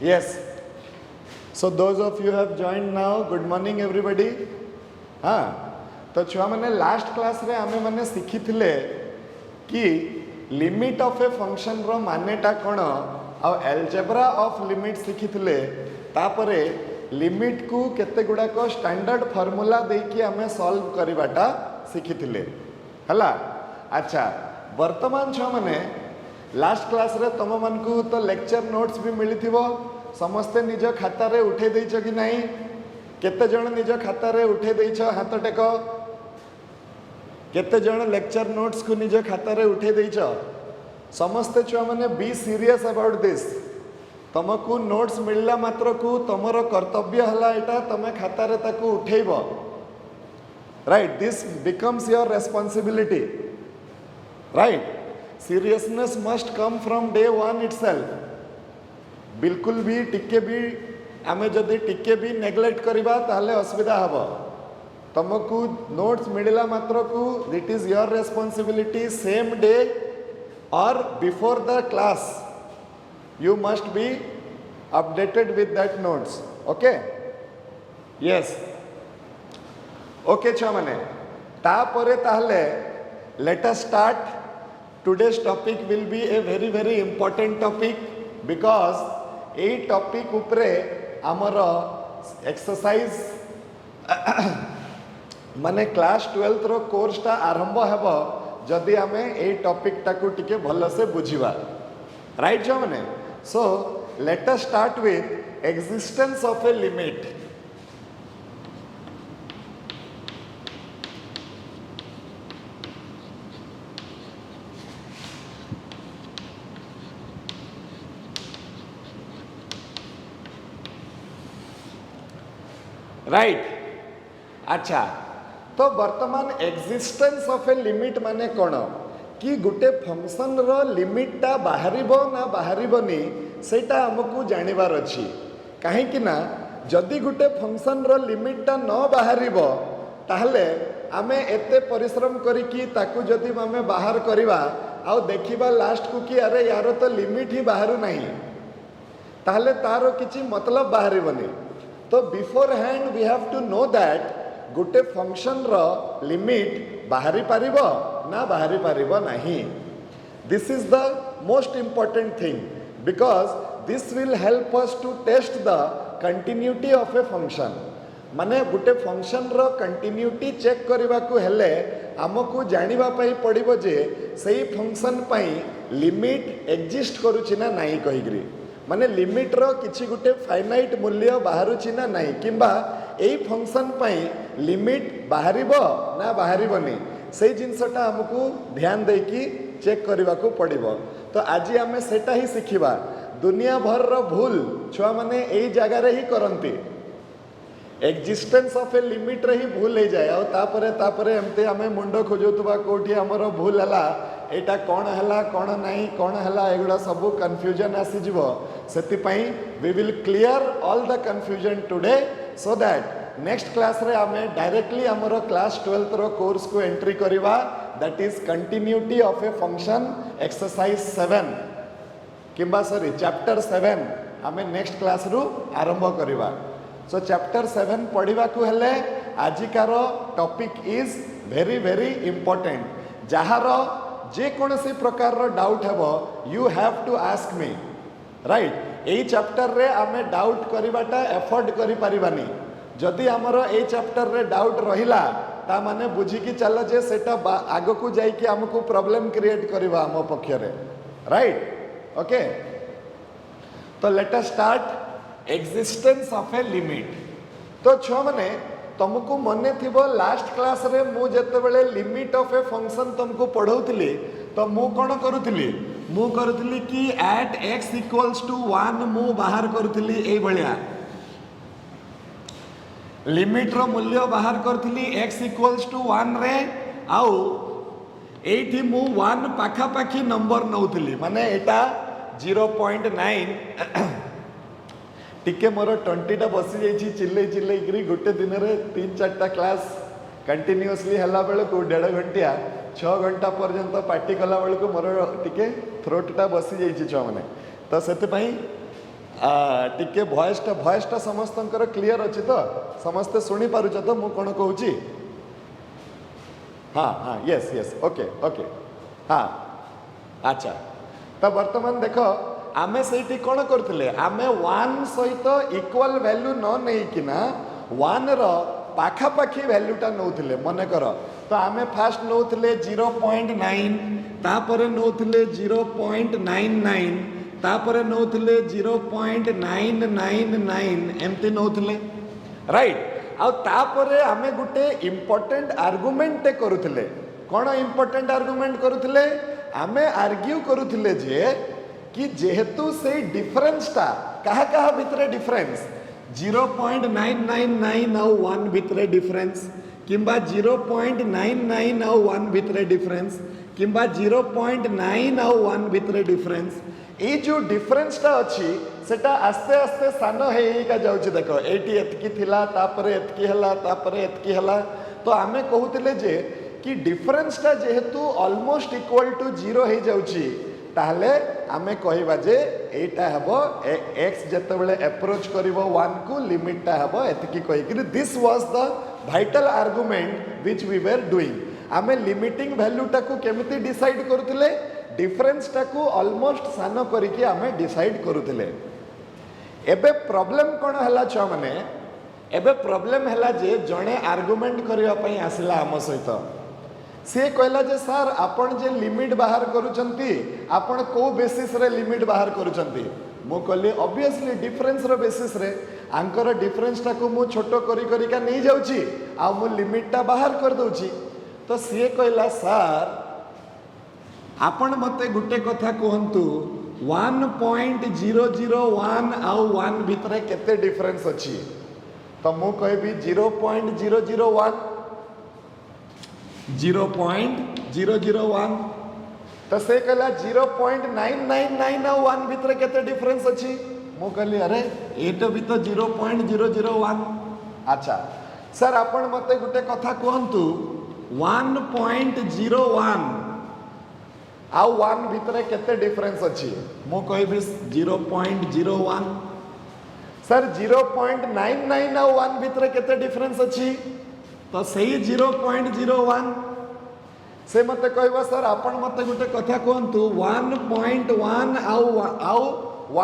Yes. So those of you have joined now, good morning everybody. हाँ तो छुआ मैंने लास्ट क्लास रे आमे मैंने शिखी थिले कि लिमिट ऑफ ए फंक्शन रो मानेटा कौन आ एल्जेब्रा ऑफ लिमिट शिखी थिले तापरे लिमिट को केते गुडा को स्टैंडर्ड फार्मूला देकी आमे सॉल्व करिबाटा शिखी थिले हला। अच्छा वर्तमान छुआ मैंने लास्ट क्लास रे तुम मन को तो लेक्चर नोट्स भी मिली थिबो समस्ते निज खाता रे उठे देइछ कि नहीं केते जण निज खाता रे उठे देइछ हाथ टेक केते जण लेक्चर नोट्स को निज खाता रे उठे देइछ समस्ते छुआ माने बी सीरियस अबाउट दिस तुमको नोट्स मिलला मात्र को तुमरो कर्तव्य हला एटा तमे खाता रे ताकू उठेइबो right this becomes your responsibility right seriousness must come from day one itself बिल्कुल भी टिके भी आमे जदि टिके भी नेग्लेक्ट करिबा ताहले असुविधा हबो तुमको नोट्स मिलला मात्र को it is your responsibility same day और before the class you must be updated with that notes okay yes okay छुआ माने तापरे ताहले let us start today's topic will be a very important topic because ए topic उपरे आमर exercise माने class 12th रो कोर्स टा आरंभ हेबो जदि आमे ए टॉपिक टाकू टिके भल से बुझिबा राइट जो माने so let us start with existence of a limit right अच्छा तो वर्तमान एक्जिस्टेंस ऑफ ए लिमिट माने कौन कि गोटे फंक्शन रो लिमिटा बाहरिबो ना बाहरिबनी सेटा हमकू जानिबार अछि काहे कि ना जदि गोटे फंक्शन रो लिमिटा न बाहरिबो ताहले आमे एते परिश्रम करिकी ताकू जदि आमे बाहर करिबा आ देखिबा लास्ट को कि अरे यार तो लिमिट ही बाहरु नहीं ताहले तारो किछि मतलब बाहरिबनी तो beforehand we have to know that गोटे फंक्शन रो लिमिट बाहरी पारिबो ना बाहरी पारिबो नहीं this is the most important thing because this will help us to test the continuity of a function माने गोटे फंक्शन रो कंटिन्यूटी चेक करबा को हेले हमकू जानिबा पई पड़िबो जे सही फंक्शन पई लिमिट एग्जिस्ट करूची ना नहीं कहिग्री माने लिमिट रो किछि गुटे फाइनाइट मूल्य बाहरुछि ना नहीं किंबा एई फंक्शन पई लिमिट बाहरिबो ना बाहरिबोनी सेई जिंसटा हमकू ध्यान देकी चेक करबा को पड़िबो तो आज आमे सेटा ही सिखिबा दुनिया भर रो भूल छुआ माने एई जगह रे ही करंती एक्जिस्टेंस ऑफ ए लिमिट रे ही भूल हो जाए तापरे एमते आमे मुंडो खोजुतबा कोठी हमरो भूल हला एटा कौन हला कौन नहीं कौन हला एगुड़ा सब कन्फ्यूजन आसी जीवो सेति पई we will clear all the confusion today so that next class रे आमे डायरेक्टली हमरो क्लास 12th रो कोर्स को एंट्री करिवा that is continuity of a function exercise 7 किंबा सॉरी चैप्टर 7 आमे नेक्स्ट क्लास रु आरंभ करिवा सो चैप्टर 7 पढ़िबा को हेले आजिकार टॉपिक इज वेरी इंपोर्टेंट जहार जे कोनसी प्रकार रो डाउट हेबो you have to ask me right एई चैप्टर रे आमे डाउट करिबाटा एफोर्ड करि परिबानी जदि हमरो एई चैप्टर रे डाउट रहिला ता माने बुझी कि चल जे सेटा आगो को जाई कि हमको प्रॉब्लम क्रिएट करबा हम पक्ष रे राइट ओके तो let us start existence of a limit तो छो माने तुमको मने थिबो लास्ट क्लास रे मु जते बेले लिमिट ऑफ ए फंक्शन तुमको पढ़ौतली तो मु कोन करूतली मु करूतली कि एट x = 1 मु बाहर करूतली ए भलिया लिमिट रो मूल्य बाहर करथली x = 1 रे आउ एठी मु 1 पाखा पाखी नंबर नौथली माने एटा 0.9 टिके मोर 20 टा बसी जाइछि चिल्ले करी गोटे दिन रे 3-4टा क्लास कंटिन्यूअसली हला बेले को 1.5 घंटा 6 घंटा पर्यंत पार्टी कला बेले को मोर टिके थ्रोट टा बसी जाइछि छ माने तो सेते पई टिके भॉइसटा समस्तंकर क्लियर अच्छी तो समस्ते शुणी पारुछ तो मु कौन कहूँ हाँ हाँ यस यस ओके ओके हाँ अच्छा तो वर्तमान देख आमे से कौन करते आमे 1 सहित इक्वल वैल्यू न नहीं किना 1 रो पाखापाखी वैल्यूटा नौथिले मन कर तो आमे फास्ट नौथिले 0.9 तापर नौथिले 0.99 तापर नौथिले 0.999 एमती नौथिले राइट आउ तापरे आमे गुटे इंपोर्टेंट आर्गुमेंट करुथिले कौन इंपोर्टेंट आर्गुमेंट करुथिले आमे आर्ग्यू करुथिले जे कि जेहेतु से डिफरेंसटा कहा कहा भितरे डिफरेंस 0.999 आउ 1 भितरे डिफरेंस किंबा 0.99 आउ 1 भितरे डिफरेंस किंबा 0.9 आउ 1 भितरे डिफरेंस ये जो डिफरेंसटा अच्छी सेटा आस्ते आस्ते सान होगा जाऊँगी देख ये एतकी थिला तापरे एतकी हला तापरे एतकी हला तो आमे कहूतिले जे कि डिफरेंसटा जेहेतु ऑलमोस्ट इक्वल टू 0 हो जाउची ताहले आमे कहबा जे एटा हबो x जेतेबेले अप्रोच करिवो 1 को लिमिटटा हबो एतकी कहि कि this was the vital argument which we were doing आमे लिमिटिंग वैल्यूटा को केमिति डिसाइड करथिले डिफरेंसटा को ऑलमोस्ट सान करिकि आमे डिसाइड करुथिले एबे प्रॉब्लम कोन हला छ माने एबे प्रॉब्लम हला जे जणे आर्गुमेंट करिवा पई आसिला हम सहित से कहला जे सर आपण जे लिमिट बाहर करूचंती आपण को बेसिस रे लिमिट बाहर करूचंती मु कहली ऑब्वियसली डिफरेंस रो बेसिस रे आंकर डिफरेंसटा को मु छोटो करी करी का नहीं जाउची आ मु लिमिटटा बाहर कर दउची तो से कहला सर आपण मते गुटे कथा कहंतु 1.001 आउ 1 भितरे केते डिफरेंस अछि तो मु कहबी 0.001 0.001 तो से कहला 0.999 आउ 1 भितरे केते डिफरेंस अछि मु कहली अरे एटा भी तो 0.001 अच्छा सर आपण मते गुटे कथा कहंतु 1.01 आउ 1 भितरे केते डिफरेंस अछि मु कहबी 0.01 सर 0.99 आउ 1 भितरे केते डिफरेंस अछि तो सही 0.01 से मते कहबो सर आपण मते गुटे कथा कहंतु 1.1 आउ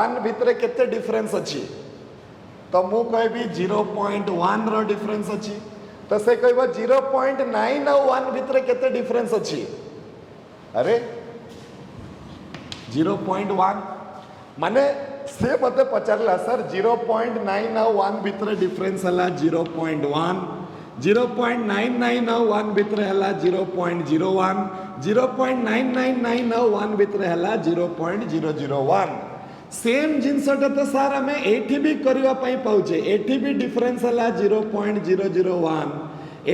1 भितरे केते डिफरेंस अछि तो मु कहबी 0.1 रो डिफरेंस अछि तो से कहबो 0.9 आउ 1 भितरे केते डिफरेंस अछि अरे 0.1 माने से मते पचारला सर 0.9 आउ 1 भितरे डिफरेंस हला 0.1 0.99 आउ 1 भितरे हला 0.01 0.999 आउ 1 भितरे हला 0.001 सेम जिनसटा तो सार आमे एठी भी करबा पई पाउचे एठी भी डिफरेंस हला 0.001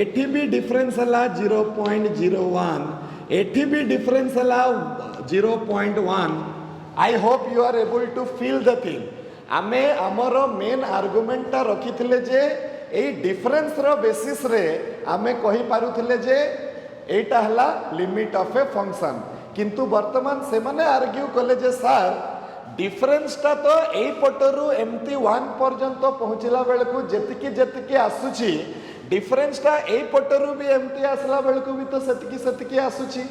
एठी भी डिफरेंस हला 0.01 एठी भी डिफरेंस हला 0.1 I hope you are able to feel the thing आमे हमरो मेन आर्गुमेंटटा रखिथिले जे ए डिफरेंस रो बेसिस रे आमे कहि पारुथिले जे एटा हला लिमिट ऑफ ए फंक्शन किंतु वर्तमान से माने आर्ग्यू कले जे सर डिफरेंसटा तो एई पटरु एमती 1 पर्यंत पहुंचला बेलकु जेतिकी जेतिकी आसुची डिफरेंसटा एई पटरु भी एमती आसला बेलकु भी तो सेतिकी सेतिकी आसुची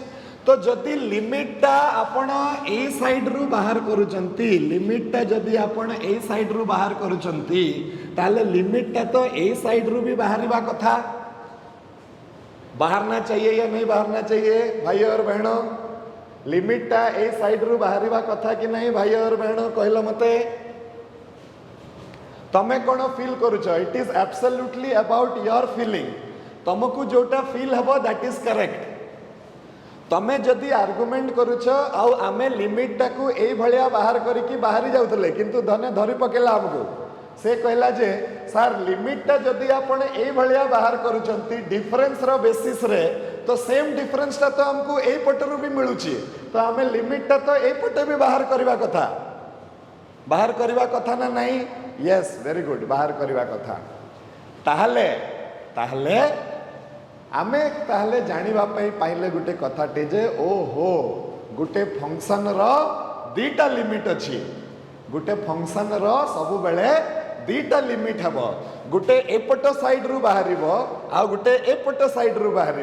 तो जदि लिमिटटा आपण ए साइड रु बाहर करूचंती लिमिटटा जदि आपण ए साइड रु बाहर करूचंती ताले लिमिटटा तो ए साइड रु भी बाहरिबा कथा बाहरना चाहिए या नहीं बाहरना चाहिए भाई और बहनों लिमिटटा ए साइड रु बाहरिबा कथा कि नहीं भाई और बहनों कहलो मते तमे कोन फील करूछ it is absolutely about your feeling तुमको जोटा फील हबो दैट इज करेक्ट तमे जदि आर्गुमेंट करूछ आउ आमे लिमिटटा को ए भलिया बाहर करिकि बाहरी जाउतले किंतु धने धरि पकेला हमको से कहला जे सर लिमिटटा जदि आपण ए भलिया बाहर करूचंती डिफरेंस रो बेसिस रे तो सेम डिफरेंसटा तो हमको ए पटरु भी मिलुची तो आमे लिमिटटा तो ए पटे भी बाहर करबा कथा ना नहीं यस वेरी गुड बाहर करबा कथा ताहले ताहले आमे ताहले जानिबा पई पाइले गुटे कथाटे जे ओहो गुटे फंक्शन रो दीटा लिमिट अछि गोटे फंक्शन रो सब बेले दीटा लिमिट हम गोटे एपट साइड रु बाहर आ गोटे एपट साइड रु बाहर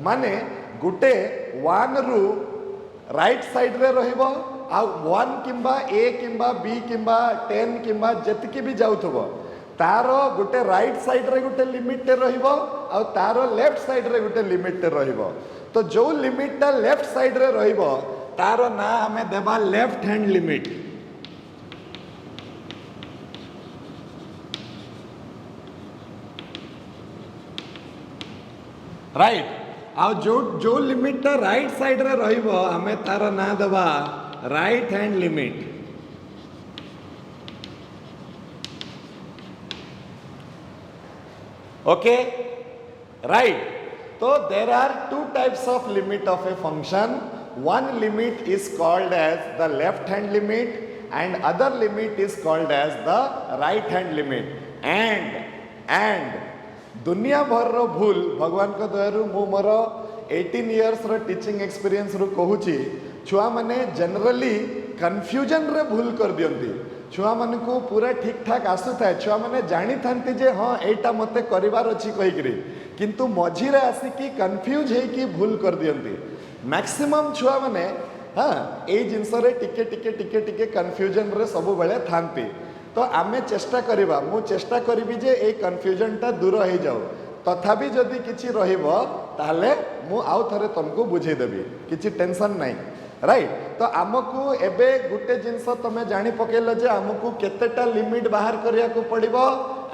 माने गोटे 1 रु राइट साइड रे रहिबो आ 1 किंबा ए किंबा बी किंबा 10 किंबा जतिकी भी जाउथबो तार गोटे राइट साइड रे गोटे लिमिट टे रहिबो आ तार लेफ्ट साइड रे गोटे लिमिट टे रहिबो तो जो लिमिट टा लेफ्ट साइड रे रहिबो तार ना हमें देबा लेफ्ट हैंड लिमिट राइट आ जो लिमिट टा राइट साइड रे रहिबो हमें तार ना देबा right hand limit okay right तो there are two types of limit of a function one limit is called as the left hand limit and other limit is called as the right hand limit and दुनिया भर रो भूल भगवान को दयारु मु मोर 18 years रो teaching experience रो कहूची छुआ माने generally confusion रे भूल कर दियंती छुआ मन को पूरा ठीक ठाक आसु थाए छुआ माने जानी थांती जे हां एटा मते करिवार अछि कहि करी किंतु मझी रे आसी की कंफ्यूज हे की भूल कर दियंती मैक्सिमम छुआ माने हाँ ए जिनस रे टिके टिके टिके टिके कंफ्यूजन रे सब बेले थांती तो आमे चेष्टा करिबा मु चेष्टा करिबी जे ए कंफ्यूजन टा दूर हो जाऊ तथापि जदि किछि रहिबो ताले मु आउ थरे तुमको बुझे देबी किछि टेंशन नाही राइट तो आमको एबे गुटे जिनस तमे जानि पकेल जे आमको केतेटा लिमिट बाहर करिया को पड़िबो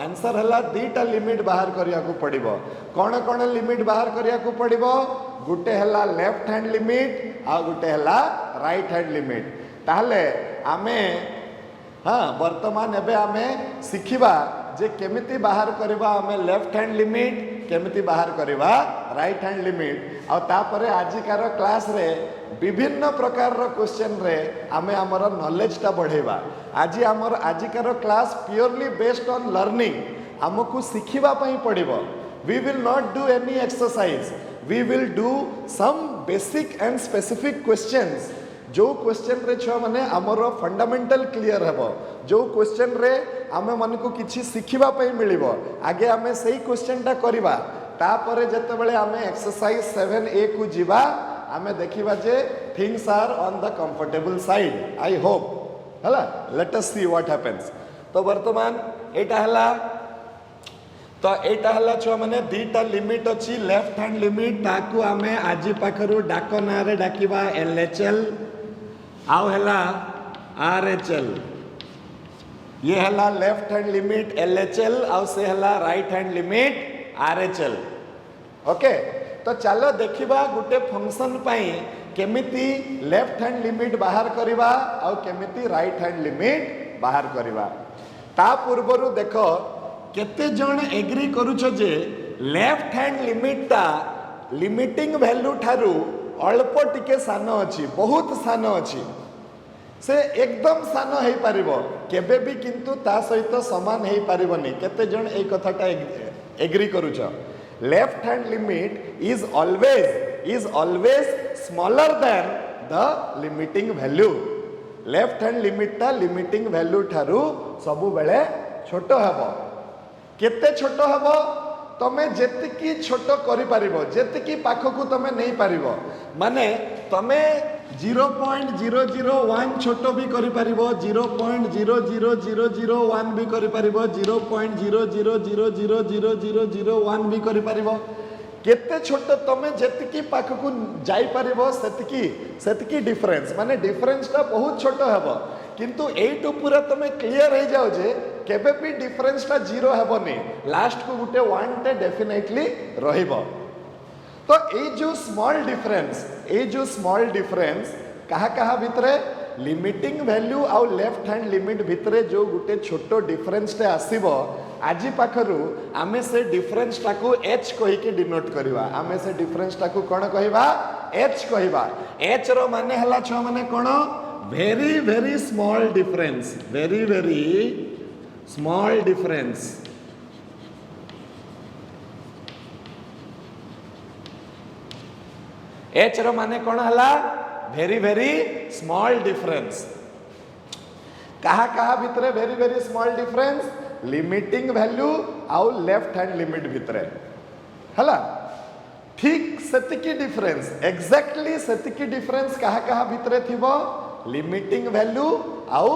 आंसर हला दीटा लिमिट बाहर करिया को पड़िबो कोन कोन लिमिट बाहर करिया को पड़िबो गुटे हला लेफ्ट हैंड लिमिट आ गुटे हला राइट हैंड लिमिट ताहले आमे हाँ वर्तमान एबे आमे सिखिबा जे केमिति बाहर करबा आमे लेफ्ट हैंड लिमिट केमिति बाहर करबा राइट हैंड लिमिट आ तापरे आजिकार क्लास रे विभिन्न प्रकार रो क्वेश्चन रे आमे हमर नॉलेज ता बढ़ेबा आज हमर आजिकार class purely based on learning हमकु सिखिबा पई पड़िबो we will not do any exercise we will do some basic and specific questions जो क्वेश्चन रे छुआ माने हमर फंडामेंटल क्लियर हेबो जो क्वेश्चन रे आमे मन को किछि सिखिबा पई मिलिबो आगे आमे सही क्वेश्चन टा करिबा तापरे जते बेले आमे एक्सरसाइज 7a को जिबा आमे देखिबा जे things are on the comfortable side I hope हला let us see what happens तो वर्तमान एटा हला तो एटा हला छुआ माने दीटा लिमिट अछि लेफ्ट हैंड लिमिट ताकू आमे आजी पाखरु डाको ना रे डाकिबा LHL आउ हला RHL ये हला लेफ्ट हैंड लिमिट LHL आउ से हला right hand limit RHL okay तो चलो देखिबा गुटे फंक्शन पाई केमिति लेफ्ट हैंड लिमिट बाहर करिबा आउ केमिति राइट हैंड लिमिट बाहर करिबा ता पूर्वरु देखो केते जण एग्री करूछ जे लेफ्ट हैंड लिमिट ता लिमिटिंग वैल्यू ठारू अल्प टिके सानो अछि बहुत सानो अछि से एकदम सानो हे पारिबो केबे भी किंतु ता सहित समान हे पारिबोनी केते जण ए कथाटा एग्री करूछ left hand limit is always smaller than the limiting value left hand limit ता लिमिटिंग वैल्यू ठारू सबु बेले छोटो हबो केते छोटो हबो तमे जेतिकी छोटो करि पारिबो जेतिकी पाखकू तमे नहीं पारिबो माने तमे 0.001 छोटो भी करि पारिबो 0.00001 भी करि पारिबो 0.0000001 भी करि पारिबो केते छोटो तमे जेतिकी पाखकू जाई पारिबो सेतिकी डिफरेंस माने डिफरेंस ता बहुत छोटो हबो किंतु एटू पूरा तमे क्लियर हो जाओ जे केबे भी डिफरेंस ता जीरो हेबनी लास्ट को गुटे 1 टे डेफिनेटली रहिबो तो ए जो स्मॉल डिफरेंस कहा भितरे लिमिटिंग वैल्यू आउ लेफ्ट हैंड लिमिट भितरे जो गुटे छोटो डिफरेंस टे आसीबो आजी पाखरु आमे से डिफरेंस टाको h कहि के डिनोट करबा आमे से डिफरेंस टाको कोन कहिबा h कहिबा h रो माने हला छ माने कोन very very small difference h रो माने कोन हला very very small difference कहा कहा भितरे very very small difference limiting value आउ लेफ्ट हैंड लिमिट भितरे हला ठीक सेतिकी डिफरेंस एक्जाक्टली सेतिकी डिफरेंस कहा कहा भितरे थिबो लिमिटिंग वैल्यू आउ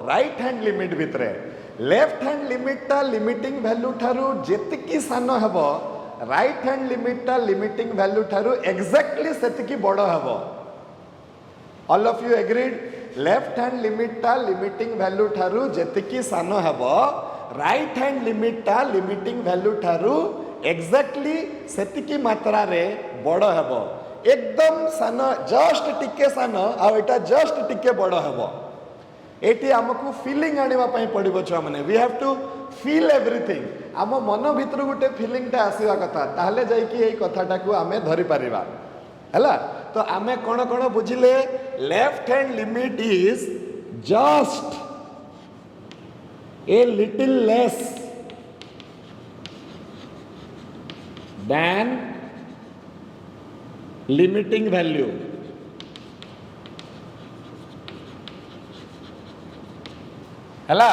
राइट हैंड लिमिट भितरे लेफ्ट हैंड लिमिट टा लिमिटिंग वैल्यू ठारू जेतिकी सानो हबो राइट हैंड लिमिट टा लिमिटिंग वैल्यू ठारू एक्जाक्टली सेतिकी बड़ो हबो all of you agreed left hand limit टा लिमिटिंग वैल्यू ठारू जेतिकी सानो हबो राइट हैंड लिमिट टा लिमिटिंग वैल्यू ठारू एक्जाक्टली सेतिकी मात्रा रे बड़ो हबो एकदम सानो जस्ट टिके सानो आ एटा जस्ट टिके बड़ो हबो एटी आमको फीलिंग आनिबा पई पड़िबो छुआ माने we have to feel everything आम मन भितर गुटे फीलिंग टा आसीबा कथा ताहले जाई कि एई कथाटा को आमे धरि परिबा हैला तो आमे कोन कोन बुझिले left hand limit is just a little less than limiting value hela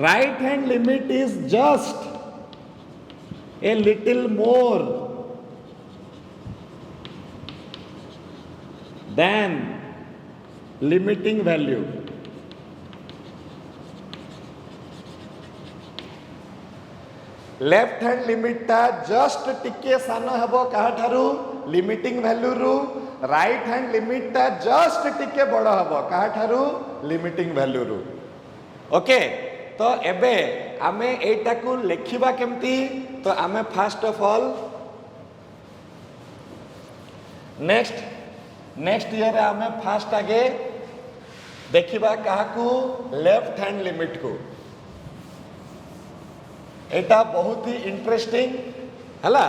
right hand limit is just a little more than limiting value left hand limit टा जस्ट टिके सानो हबो कहा ठारू लिमिटिंग वैल्यू रु राइट हैंड लिमिट टा just टिके बड़ हबो कहा ठारू लिमिटिंग वैल्यू रु ओके तो एबे आमे एटा को लेखिबा केमती तो आमे first of all next year आमे फर्स्ट आगे देखिबा कहा को लेफ्ट हैंड लिमिट को एटा बहुत ही इंटरेस्टिंग हला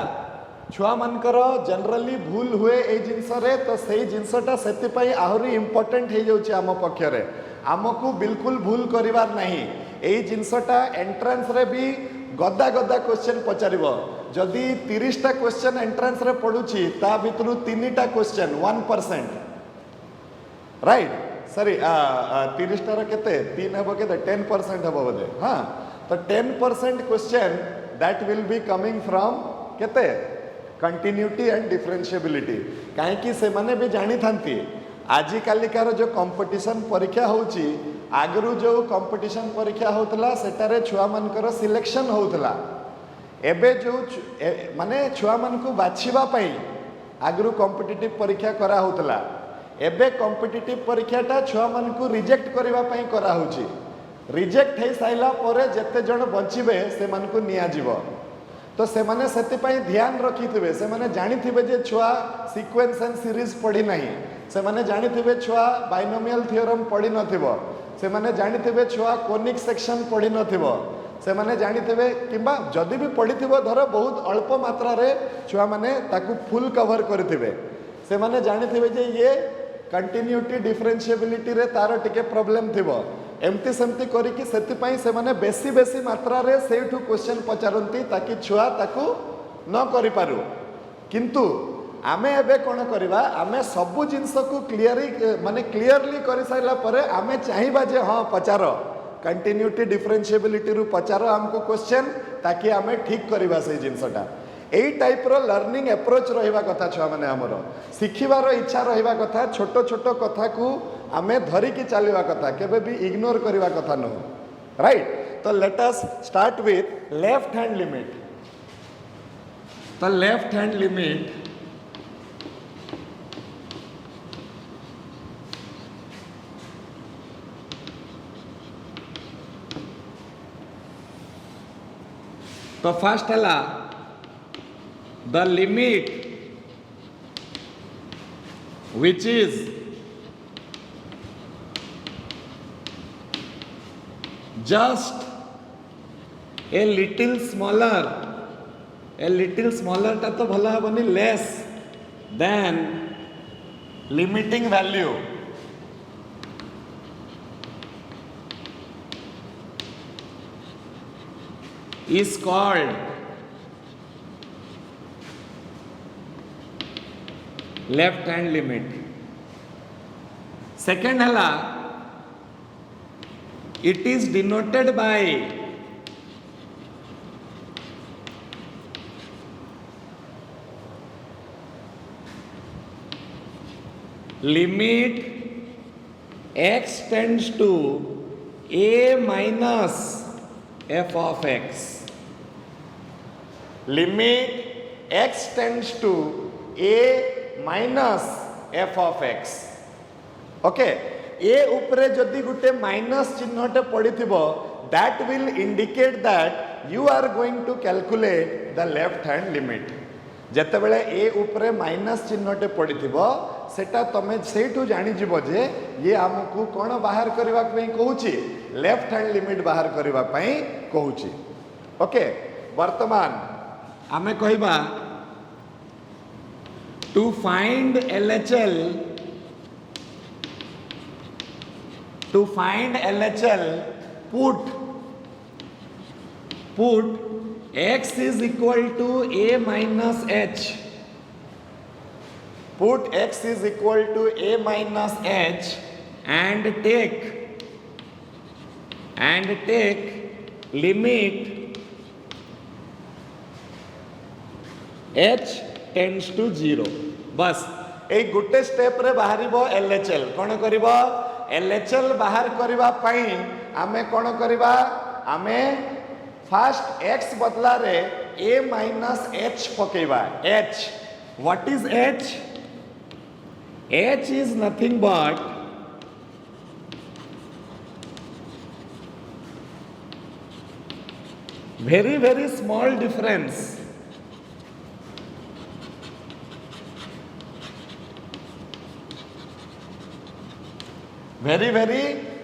छुआ मानकर जनरली भूल हुए ए जिनस रे तो सही जिनसटा सेति पई आहुरी इंपोर्टेंट हे जाउची आम पक्षरे आमको बिल्कुल भूल करिवार नहीं ए जिनसटा एंट्रेंस रे भी गदा गदा क्वेश्चन पचारिबो जदि 30 टा क्वेश्चन एंट्रेंस रे पडुची ता भितरु 3 टा क्वेश्चन 1% राइट सॉरी 30 टा रे केते 3 हबो केते 10% हबो बोले हां तो 10% question that will be coming from केते कंटिन्यूटी एंड डिफरेंशिएबिलिटी काहे कि से माने भी जानी थांती आजि कालिकार जो कंपटीशन परीक्षा होउची आगरु जो कंपटीशन परीक्षा होतला सेटारे छुआ मानकर सिलेक्शन होतला एबे जो माने छुआ मान को बाछिबा पई आगरु कॉम्पिटिटिव परीक्षा करा होतला एबे कॉम्पिटिटिव परीक्षाटा छुआ मान को रिजेक्ट करबा पई करा होची रिजेक्ट हो साइला परे जेते जण बचिबे से मान को निया जीव तो से माने सेति पई ध्यान रखिथिबे से माने जानिथिबे जे छुआ सीक्वेंस एंड सीरीज पढ़ी नहीं से माने जानिथिबे छुआ बाइनोमियल थ्योरम पढ़ी नथिबो से माने जानिथिबे छुआ कोनिक सेक्शन पढ़ी नथिबो से माने जानिथिबे किबा जदि भी पढ़िथिबो धर बहुत अल्प मात्रा रे छुआ माने ताकू फुल कवर करथिबे से माने जानिथिबे जे ये कंटिन्यूटी डिफरेंशिएबिलिटी रे तार टिके प्रॉब्लम थिबो एमती सेमती करिकी सेति पई से माने बेसी बेसी मात्रा रे सेठू क्वेश्चन पचारंती ताकि छुआ ताकू न करि पारु किंतु आमे एबे कोन करबा आमे सबु जिंस को क्लियरली करि साइला परे आमे चाहिबा जे हां पचारो कंटिन्यूटी डिफरेंशिएबिलिटी रु पचारो हमको क्वेश्चन ताकि आमे ठीक करबा से जिंसटा एई टाइप रो लर्निंग अप्रोच रहिबा कथा छुआ माने हमरो सिखिबार इच्छा रहिबा कथा छोटो छोटो कथा को आमे धरी की चलवा कथा केबे भी इग्नोर करवा कथा न राइट तो let us start with left hand limit तो लेफ्ट हैंड लिमिट तो फर्स्ट हला the limit which is just a little smaller टा तो भला हबनी less than limiting value is called left hand limit second हला it is denoted by limit x tends to a minus f of x. Limit x tends to a minus f of x. Okay ए उपरे जदि गुटे minus चिन्हटे पड़िथिबो that will indicate that you are going to calculate the left hand limit. जेते बेले ए उपरे minus चिन्हटे पड़िथिबो सेटा तमे सेठू जानि जिवो जे ये हमकु कोन बाहर करबा पई कहूची लेफ्ट हैंड लिमिट बाहर करबा पई कहूची. ओके वर्तमान आमे कहबा to find LHL. To find LHL, put x is equal to a minus h. Put x is equal to a minus h and take limit h tends to 0. बस ए गुटे step रे बाहरिबो LHL. कोन करिबो LHL बाहर करबा पई आमे कोन करबा आमे फर्स्ट x बदला रे a minus h पकेबा. h what is h? h is nothing but very small difference very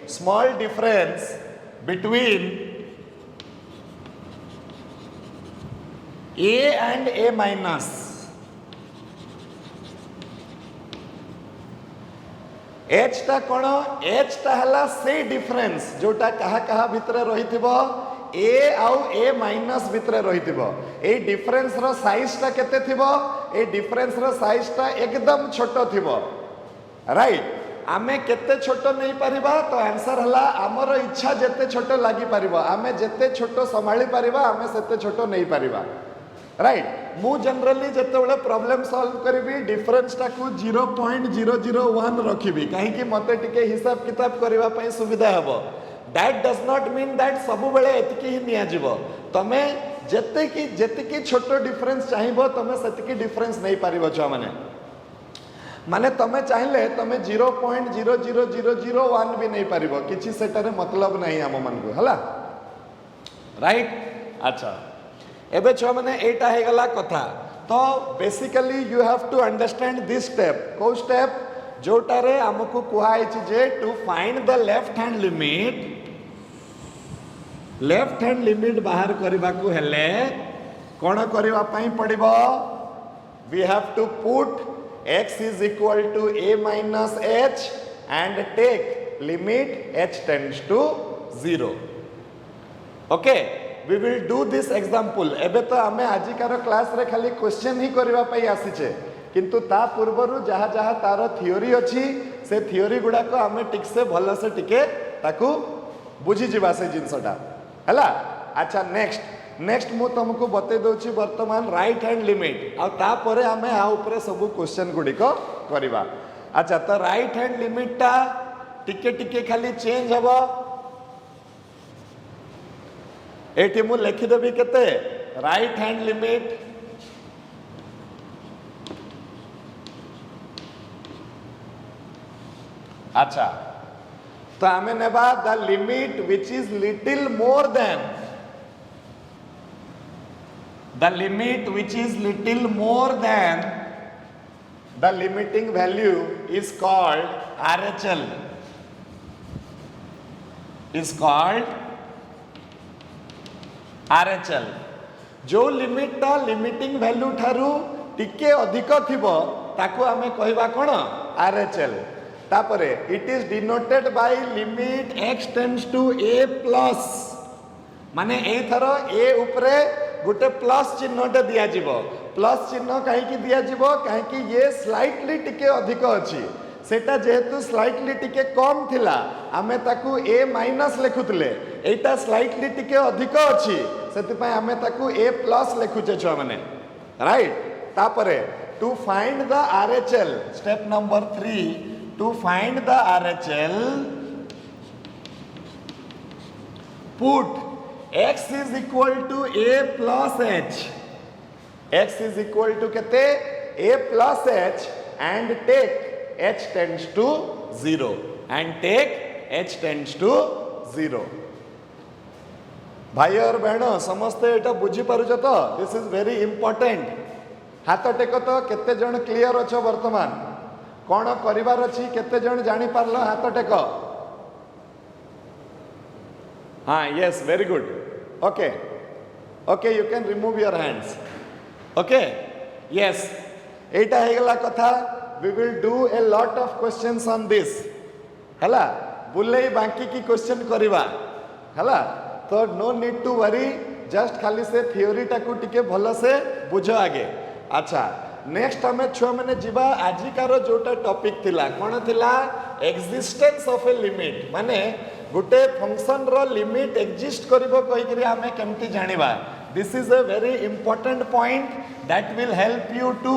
small difference between a and a minus. h टा कोन h टा हला से डिफरेंस जोटा कहा कहा भितरे रहिथिबो a आउ a माइनस भितरे रहिथिबो. ए डिफरेंस रो साइज टा केते थिबो ए डिफरेंस रो साइज टा एकदम छोटो थिबो. राइट आमे केते छोटो नहीं पारिबा तो आंसर हला हमर इच्छा जेते छोटो लागी पारिबा आमे जेते छोटो संभाली पारिबा आमे सेते छोटो नहीं पारिबा. राइट मु जनरली जेते बेले प्रॉब्लम सॉल्व करबी डिफरेंस टा को 0.001 रखिबी काहे कि मते टिके हिसाब किताब करबा पई सुविधा हबो. That does not mean that सब बेले एतकी ही निया जिवो. तमे जेते की छोटो डिफरेंस चाहिबो तमे सेतकी डिफरेंस नहीं पारिबो छ माने तमे चाहिले तमे 0.00001 भी नहीं पारिबो किछि सेटारे मतलब नहीं हम मन को हला. राइट अच्छा एबे छ माने एटा हे गला कथा. तो basically you have to understand this step. को स्टेप जोटारे हमकु कुहाई छि जे to find the left hand limit बाहर करबा को हेले कोन करबा पई पड़िबो we have to put x is equal to a minus h and take limit h tends to 0. Okay, we will do this example. एबे तो हमें आजिकार क्लास रे खाली क्वेश्चन ही करबा पई आसीचे किंतु ता पूर्वरु जहा जहा तार थियोरी अछि से थियोरी गुडा को हमें ठीक से भलो से टिके ताकू बुझी जिबा से जिंसटा हला. अच्छा नेक्स्ट मु तुमको बते दोछि वर्तमान राइट हैंड लिमिट आ ता परे हमें आ ऊपर सब क्वेश्चन गुडी को करबा. अच्छा तो राइट हैंड लिमिट टा टिके खाली चेंज हबो. एठी मु लिखि देबी केते राइट हैंड लिमिट अच्छा तो हमें नेबा the limit which is little more than the limit which is little more than the limiting value is called RHL. जो लिमिट टा लिमिटिंग वैल्यू ठारू टिके अधिक थिबो ताकू हमें कहबा कोन RHL. तापरे it is denoted by limit x tends to a plus माने ए थरो a ऊपरे गोटे प्लस चिन्हटे दिया जिवो. प्लस चिन्ह कहीं दिया जिवो कहीं ये स्लाइटली टिके अधिक अछि सेटा जेहेतु स्लाइटली टिके कम थिला आमे ताकू ए माइनस लिखुतले एटा स्लाइटली टिके अधिक अछि सेति पय आमे ताकू ए प्लस लिखुचे छ माने राइट तापरे to find the RHL step number 3 to find the RHL put x is equal to a plus h x is equal to kete a plus h and take h tends to 0 and take h tends to 0 भाई और बहन समस्ते एटा बुझी पारुछ तो this is very important हाथ take तो केते जण क्लियर अछ वर्तमान कोन करिवार अछि केते जण जानि पारलो हाथ टेक हाँ yes very good okay okay you can remove your hands okay yes एटा हेगला कथा we will do a lot of questions on this हला बुले बाकी की क्वेश्चन करिवा हला तो no need to worry just खाली से थ्योरी टाकू टिके भलो से बुझो आगे अच्छा नेक्स्ट हमें छुआ मैंने जीवा आजिकार जोटा टॉपिक थिला कौन थिला एक्जिस्टेंस ऑफ ए लिमिट माने गोटे फंक्शन रो लिमिट एक्जिस्ट करिवो कहि करी हमें केमती जानिबा this is a very important point that will help you to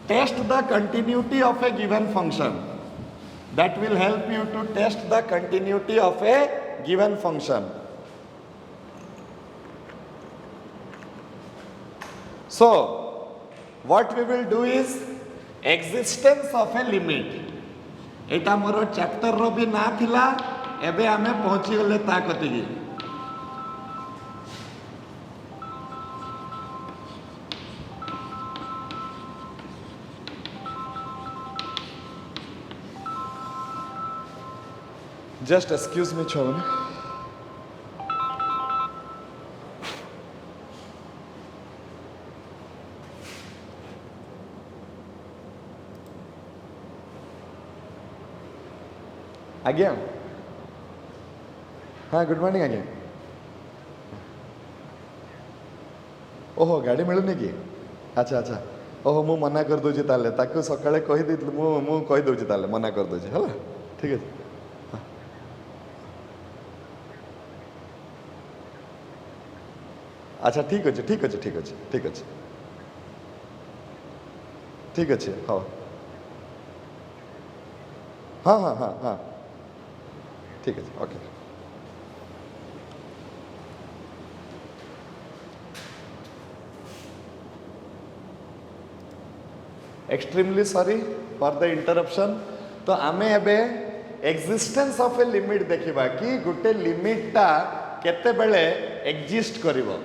test the continuity of a given function that will help you to test the continuity of a given function. So what we will do is existence of a limit. Etah more chapter रो भी ना थिला एबे आमे पहुंची गले ता कतिगी Just excuse me, Chavan. Again. हाँ good morning आज्ञा ओहो गाड़ी मिलूनी कि अच्छा अच्छा ओहो मु मना कर दूची ताले ताकू सकाळे कहि देतले मु कहि दूची ताले मना कर दूची हला ठीक है अच्छा ठीक अच्छे ठीक अच्छे ठीक अच्छे ठीक अच्छे ठीक अच्छे हाँ हाँ हाँ हाँ हाँ ठीक है okay extremely sorry for the interruption तो आमे एबे एक्जिस्टेंस ऑफ ए लिमिट देखिबा कि गुटे लिमिटटा केते बेले एग्जिस्ट करिवो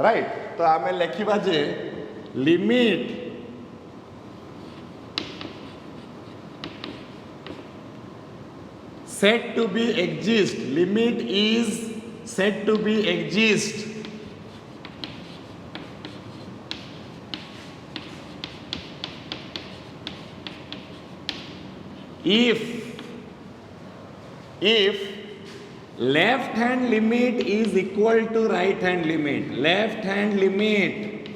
राइट तो आमे लिखिबा जे limit said to be exist limit is said to be exist if left hand limit is equal to right hand limit left hand limit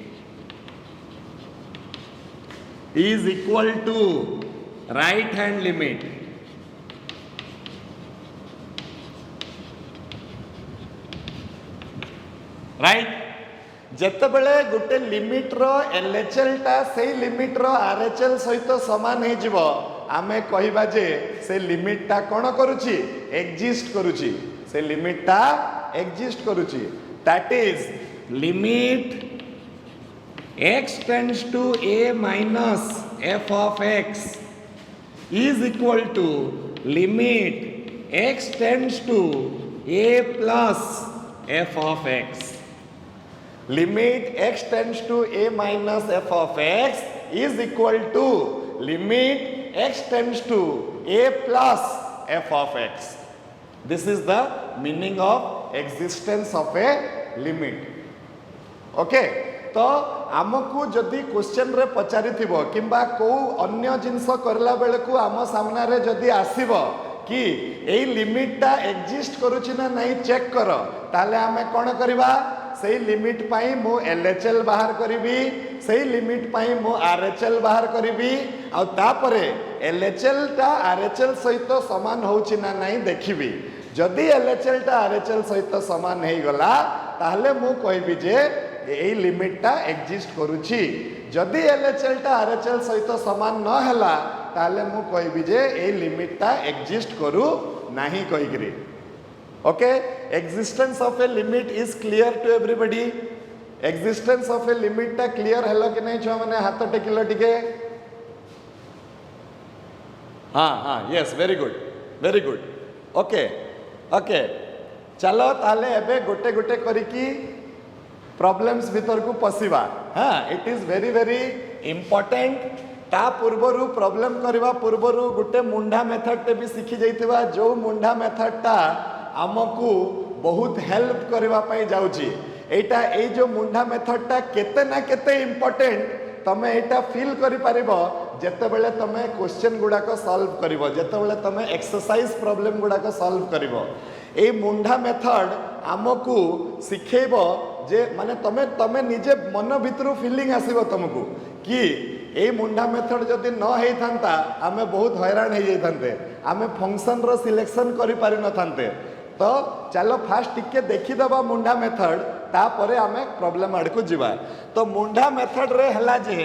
is equal to right hand limit right जेतेबेले गोटे limit रो LHL टा से limit रो RHL सहित समान हे जिवो आमे कहिबा जे से limit टा कोन करूची एग्जिस्ट करूची से लिमिट टा एग्जिस्ट करूची that is limit x tends to a minus f of x is equal to limit x tends to a plus f of x limit x tends to a minus f of x is equal to limit x tends to a plus f of x. This is the meaning of existence of a limit. Okay? तो आमको जदि question रे पचारि थिबो किंबा को अन्य जिंस करला बेले को आम सामना रे जदि आसीबो कि एई लिमिट टा एग्जिस्ट करूची ना नहीं चेक करो ताले आमे कोन करबा से लिमिट पाई मु एलएचएल बाहर करी से लिमिट पाई मु आरएचएल बाहर करी तापरे LHL टा RHL सहित समान होउछि ना नहीं देखिबी जदि LHL टा RHL सहित समान हे गला ताहले मु कहबी जे एई लिमिट टा एग्जिस्ट करूछि जदि LHL टा RHL सहित समान न हला ताहले मु कहबी जे एई लिमिट टा एग्जिस्ट करू नाही कहिग्री okay existence of a limit is clear to everybody existence of a limit टा क्लियर हेलो कि नहीं छुआ माने हाथ टेकिलो टिके हाँ yes very good okay okay चलो ताले एबे गोटे गोटे करिकी प्रॉब्लम्स भीतर को पसिबा हाँ it is very very important ता पूर्वरु प्रॉब्लम करवा पूर्वरु गोटे मुंडा मेथड टे भी सीखी जाइतिबा जो मुंडा मेथड टा आमको बहुत हेल्प करवा पाई जाउची एटा ए जो मुंडा मेथड टा केते ना केते इंपोर्टेंट तमे एटा फील करि परिबो जेते बेले तमे क्वेश्चन गुडा को सॉल्व करिवो जेते बेले तमे एक्सरसाइज प्रॉब्लम गुडा को सॉल्व करिवो ए मुंडा मेथड आमको सिखेबो जे माने तमे तमे निजे मन भितरु फीलिंग आसीबो तुमको कि ए मुंडा मेथड जदि न हेई थांता आमे बहुत हैरान हे जाइथांते आमे फंक्शन रो सिलेक्शन करि पारि न थांते तो चलो फास्ट टिके देखि दबा मुंडा मेथड तापरे आमे प्रॉब्लम आड़ को जीवा तो मुंडा मेथड रे हला जे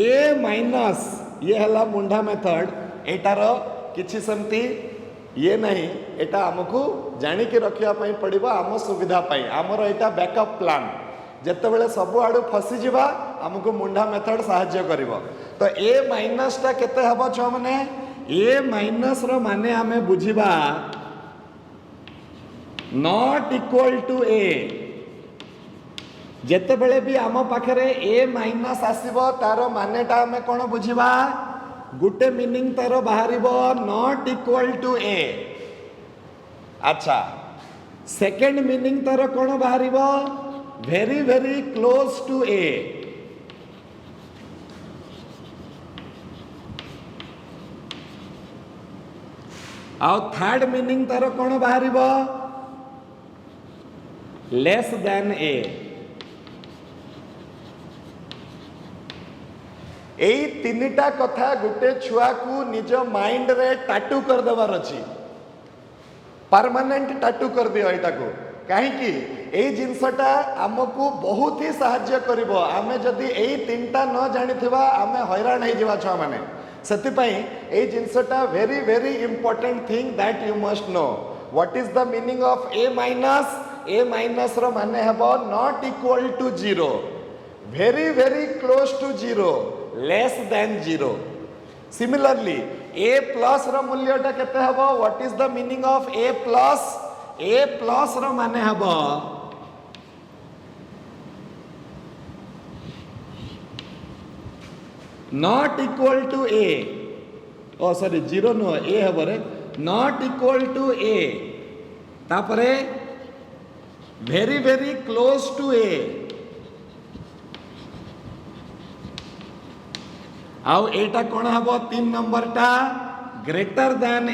ए माइनस ये हला मुंडा मेथड एटार किछि समती ये नहीं एटा हमकु जानि के रखिया पई पड़िबो आम सुविधा पई हमर एटा बैकअप प्लान जेते बेले सब आड़ू फसी जीवा हमकु मुंडा मेथड सहाय्य करिवो तो ए माइनस टा केते हबो छ माने ए माइनस रो माने आमे बुझिबा नॉट इक्वल टू ए जेते बेले भी आम पाखरे ए माइनस आसीबो तारो मानेटा आमे कोन बुझिबा गुटे मीनिंग तारो बाहरिबो नॉट इक्वल टू ए अच्छा सेकंड मीनिंग तारो कोन बाहरिबो very very close to a आउ थर्ड मीनिंग तारो कोन बाहरिबो लेस देन ए एई तीनिटा कथा गुटे छुआ को निज माइंड रे टाटू कर देवार अछि परमानेंट टाटू कर दियो एटा को काहे कि एई जिंसटा हमकु बहुत ही सहाय्य करिवो आमे जदी एई तीनटा न जानिथिबा आमे हैरान हे जिवा छुआ माने सेति पई एई जिंसटा very very important thing that you must know what is the meaning of a minus रो माने हबो not equal to 0 very very close to 0 less than 0 similarly a plus रो मूल्यटा केते हबो what is the meaning of a plus रो माने हबो not equal to a oh sorry 0 no a हबो रे नॉट इक्वल टू ए तापरे very very close to a आउ एटा कोन हबो 3 नंबर टा greater than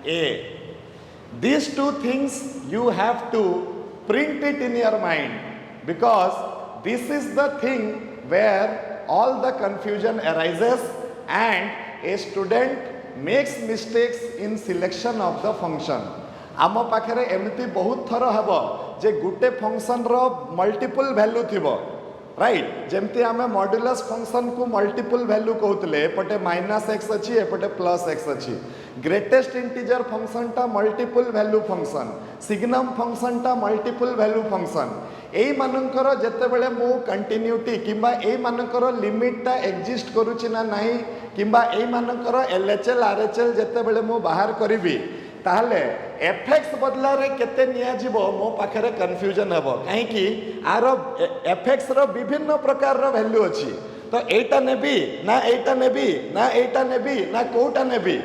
A these two things you have to print it in your mind because this is the thing where all the confusion arises and a student makes mistakes in selection of the function आम पाखरे एमती बहुत थर हबो जे गुटे function रो multiple value थिबो right जेमती आमे modulus function को multiple value कहतले एपटे -x अछि एपटे +x अछि ग्रेटेस्ट इंटीजर फंक्शन टा multiple value function signum function टा मल्टीपल वैल्यू फंक्शन एई मानकर जेते बेले मु कंटिन्यूटी किबा एई मानकर लिमिट टा एग्जिस्ट करूची ना नाही किबा एई मानकर LHL RHL जेते बेले मु बाहर करिवि ताहले एफएक्स बदला रे केते निया जीवो मो पाखरे कंफ्यूजन हेबो काहे कि आरो एफएक्स रो विभिन्न प्रकार रो वैल्यू अछि तो एटा नेबी ना एटा नेबी ना एटा नेबी ना कोटा नेबी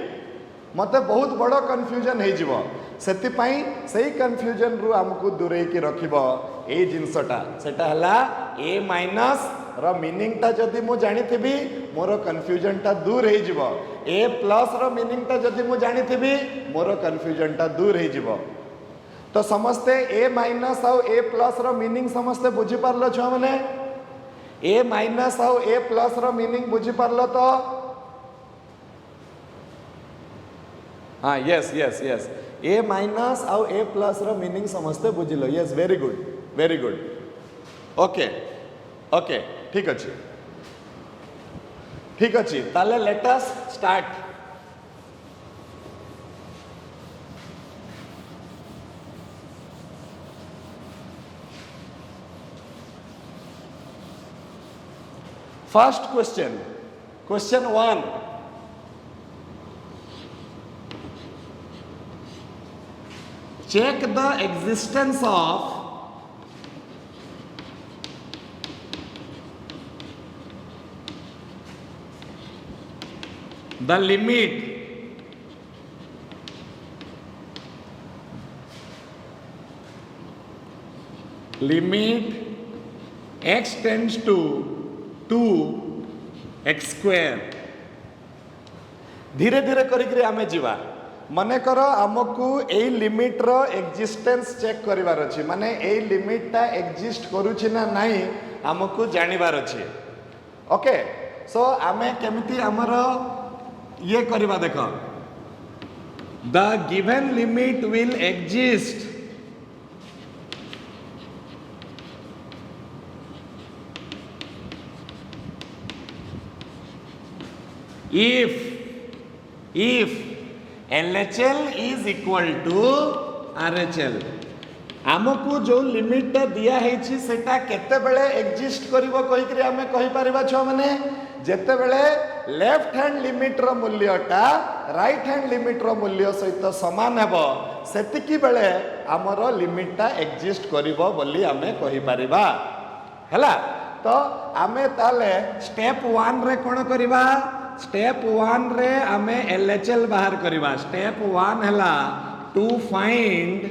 मते बहुत बड़ो कंफ्यूजन हे जीवो सेति पई सेही कंफ्यूजन रु हमकु दूरे की रखिबो ए जिंसटा सेटा हला ए माइनस रो मीनिंग टा जदी मु जानि थिबी मोर कंफ्यूजन टा दूर हे जीवो ए प्लस रो मीनिंग टा जदी मु जानि थिबी मोर कंफ्यूजन टा दूर हे जीवो तो समस्ते ए माइनस आउ ए प्लस रो मीनिंग समस्ते बुझी पारलो छुआ माने ए माइनस आउ ए प्लस रो मीनिंग बुझी पारलो तो हाँ yes yes yes a minus आउ ए प्लस रो मीनिंग समस्ते बुझिलो yes very good okay okay ठीक अच्छी ताले let us start first question 1 check the existence of the limit x tends to 2x square धीरे धीरे करिकरी आमे जीवा मने कर आमको ए लिमिट रो एक्जिस्टेंस चेक करिवार अछि माने ए लिमिट ता एक्जिस्ट करूछि ना नाही आमको जानिबार अछि ओके सो आमे केमिति हमर ये करिवा देखो the given limit will exist if LHL is equal to RHL आमको जो लिमिट दिया है सेटा केते बेले एक्जिस्ट करिवो कहि करी आमे कहि परिबा छ माने जेते बेले लेफ्ट हैंड लिमिट रो मूल्यटा राइट हैंड लिमिट रो मूल्य सहित समान हेबो सेतिकी बेले हमरो लिमिटटा एक्जिस्ट करिवो बोली आमे कहि परिबा हैला तो आमे ताले स्टेप 1 रे कोन करिबा स्टेप 1 रे आमे LHL बाहर करिबा स्टेप 1 हैला टू फाइंड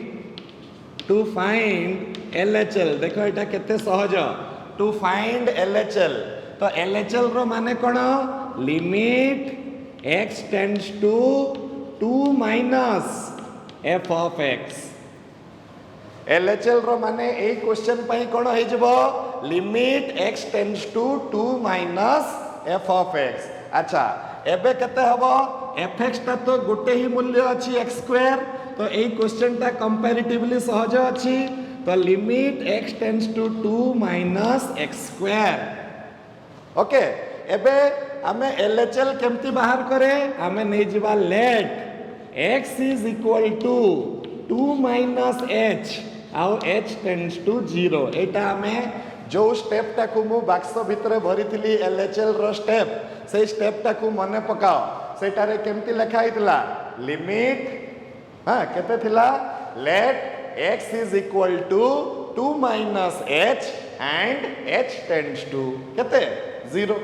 LHL देखो एटा केते सहज टू फाइंड LHL तो LHL रो माने कोन limit x tends to 2 minus f of x LHL रो माने ए क्वेश्चन पई कोन हे जबो limit x tends to 2 minus f of x अच्छा एबे केते हबो fx ता तो गोटे ही मूल्य अछि x स्क्वायर तो ए क्वेश्चन ता कंपैरेटिवली सहज अछि तो limit x tends to 2 minus x square okay एबे हमें LHL केमती बाहर करे हमें नहीं जीवा let x is equal to 2 minus h आउ h टेंड्स टू 0 एटा हमें जो स्टेप टाकू मु बाक्स भितर भरिथिली LHL रो स्टेप से स्टेप टाकू मने पकाओ सेटारे केमती लिखा हितला लिमिट हां केते थिला let x is equal to 2 minus h and h tends to केते 0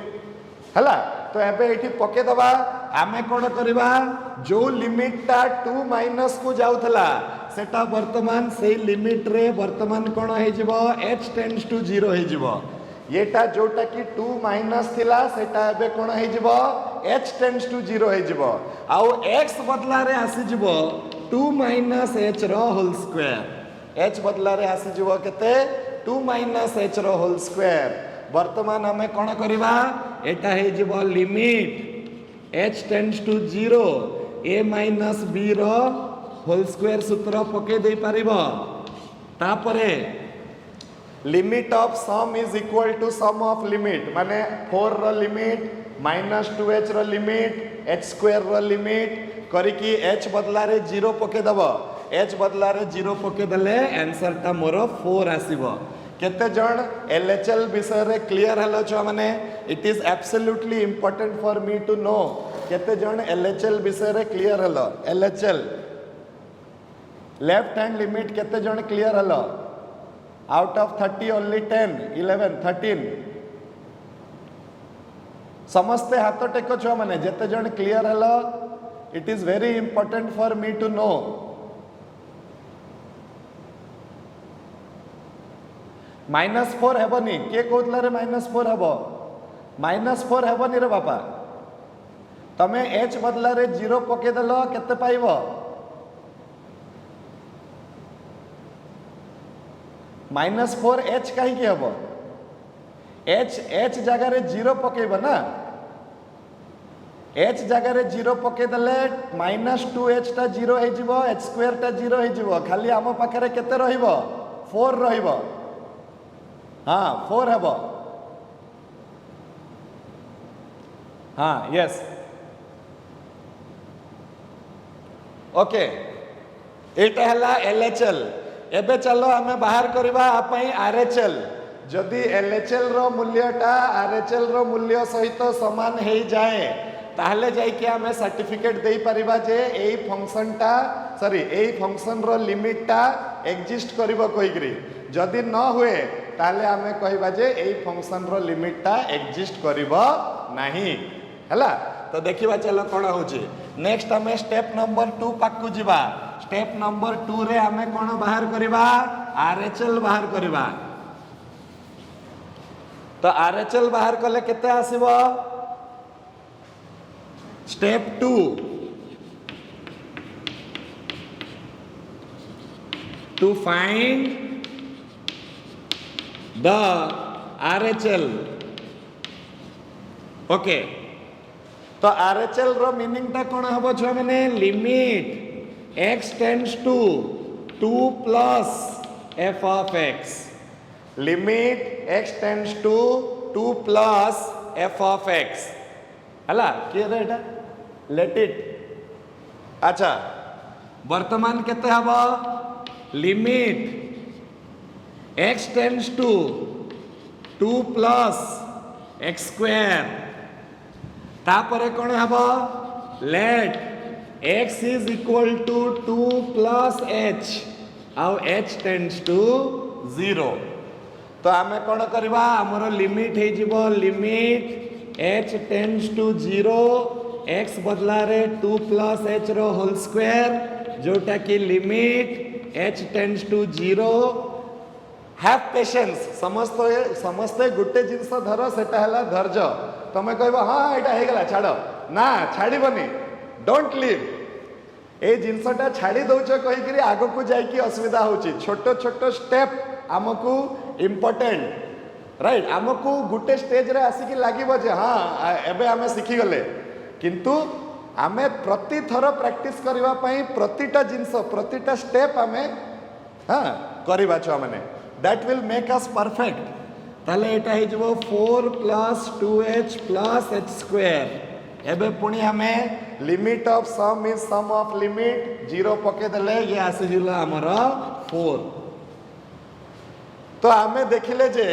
हला तो एबे एठी पके दबा आमे कोन करबा जो लिमिट ता 2 माइनस को जाउथला सेटा वर्तमान से लिमिट रे वर्तमान कोन हे जिवो h टेंड्स टू 0 हे जिवो येटा जोटा कि 2 माइनस थिला सेटा एबे कोन हे जिवो h टेंड्स टू 0 हे जिवो आउ x बदला रे आसी जिवो 2 माइनस h रो होल स्क्वायर h बदला रे आसी जिवो केते 2 माइनस h रो होल स्क्वायर वर्तमान हमें कोन करबा एटा हे जिवो limit h tends to 0 a minus b रो होल स्क्वायर सूत्र पके दे पारिबो तापरे limit of sum is equal to sum of limit माने 4 रो लिमिट माइनस 2h रो लिमिट h स्क्वायर रो लिमिट करिकी h बदला रे 0 पके दबो h बदला रे 0 पके दले आंसर ता मोर 4 आसीबो केते जण LHL विषय रे क्लियर हलो छ माने it is absolutely important for me to know केते जण LHL विषय रे क्लियर हलो LHL लेफ्ट हैंड लिमिट केते जण क्लियर हलो आउट ऑफ 30 ओनली 10 11 13 समस्ते हाथ टेको छ माने जेते जण क्लियर हलो it is very important for me to know -4 हेबनी के कहतला रे -4 हेबो -4 हेबनी रे बापा तमे h बदला रे 0 पके दलो केते पाइबो -4h कहीं हम h जगार 0 पकेब ना h जगार 0 पकेदेले -2h टा 0 हो h स्क्वायर टा 0 हो खाली आम पाखे केते रहिबो 4 रहिबो हाँ 4 हेब हाँ यस ओके एटा हला LHL एबे चलो आमे बाहर करबा आपई RHL जदि LHL रो मूल्यटा RHL रो मूल्य सहित समान हे जाए ताहले जाई कि आमे सर्टिफिकेट देई परिबा जे एई फंक्शनटा सॉरी एई फंक्शन रो लिमिटटा एग्जिस्ट करबो कहिग्री जदि न हुए ताहले आमे कहबा जे एई फंक्शन रो लिमिटटा एग्जिस्ट करबो नाही हला तो देखिबा चलो कोन होची नेक्स्ट आमे स्टेप नंबर 2 पाकु जिबा स्टेप नंबर 2 रे आमे कोन बाहर करबा RHL बाहर करबा तो RHL बाहर कले केते आसीबो step 2 to find the RHL okay तो RHL रो मीनिंग ता कोन हबो छ माने limit x tends to 2 plus f of x limit x tends to 2 plus f of x हला के रेटा लेट इट अच्छा वर्तमान केते हबो limit x tends to 2 plus x square तापरे कोन हबो let x is equal to 2 plus h आउ h टेंड्स टू 0 तो आमे कोन करबा हमरो लिमिट हे जिवो limit h tends to 0 x बदला रे 2 प्लस h रो होल स्क्वायर जोटा कि limit h tends to 0 have patience समस्ते गुटे जिनस धर सेटा हला धैर्य तमे कहबो हां एटा हे गेला छाड़ो ना छाड़ीबनी डोंट लीव ए जिनसटा छाड़ी दउछ कहि करी आगो को जाई की असुविधा होची छोटो छोटो स्टेप हमकू इंपोर्टेंट राइट हमकू गुटे स्टेज रे आसी की लागिबो जे हां एबे हमें सिखी गले किंतु आमे प्रति थर प्रैक्टिस करबा पई प्रतिटा जिंस प्रतिटा स्टेप हमें हां करबा छ माने that will make us perfect ताले एटा हे जबो 4 plus 2h plus h square एबे पुणी हमें limit of sum is sum of limit 0 पके देले ये आसी जिला हमरा 4 तो आमे देखिले जे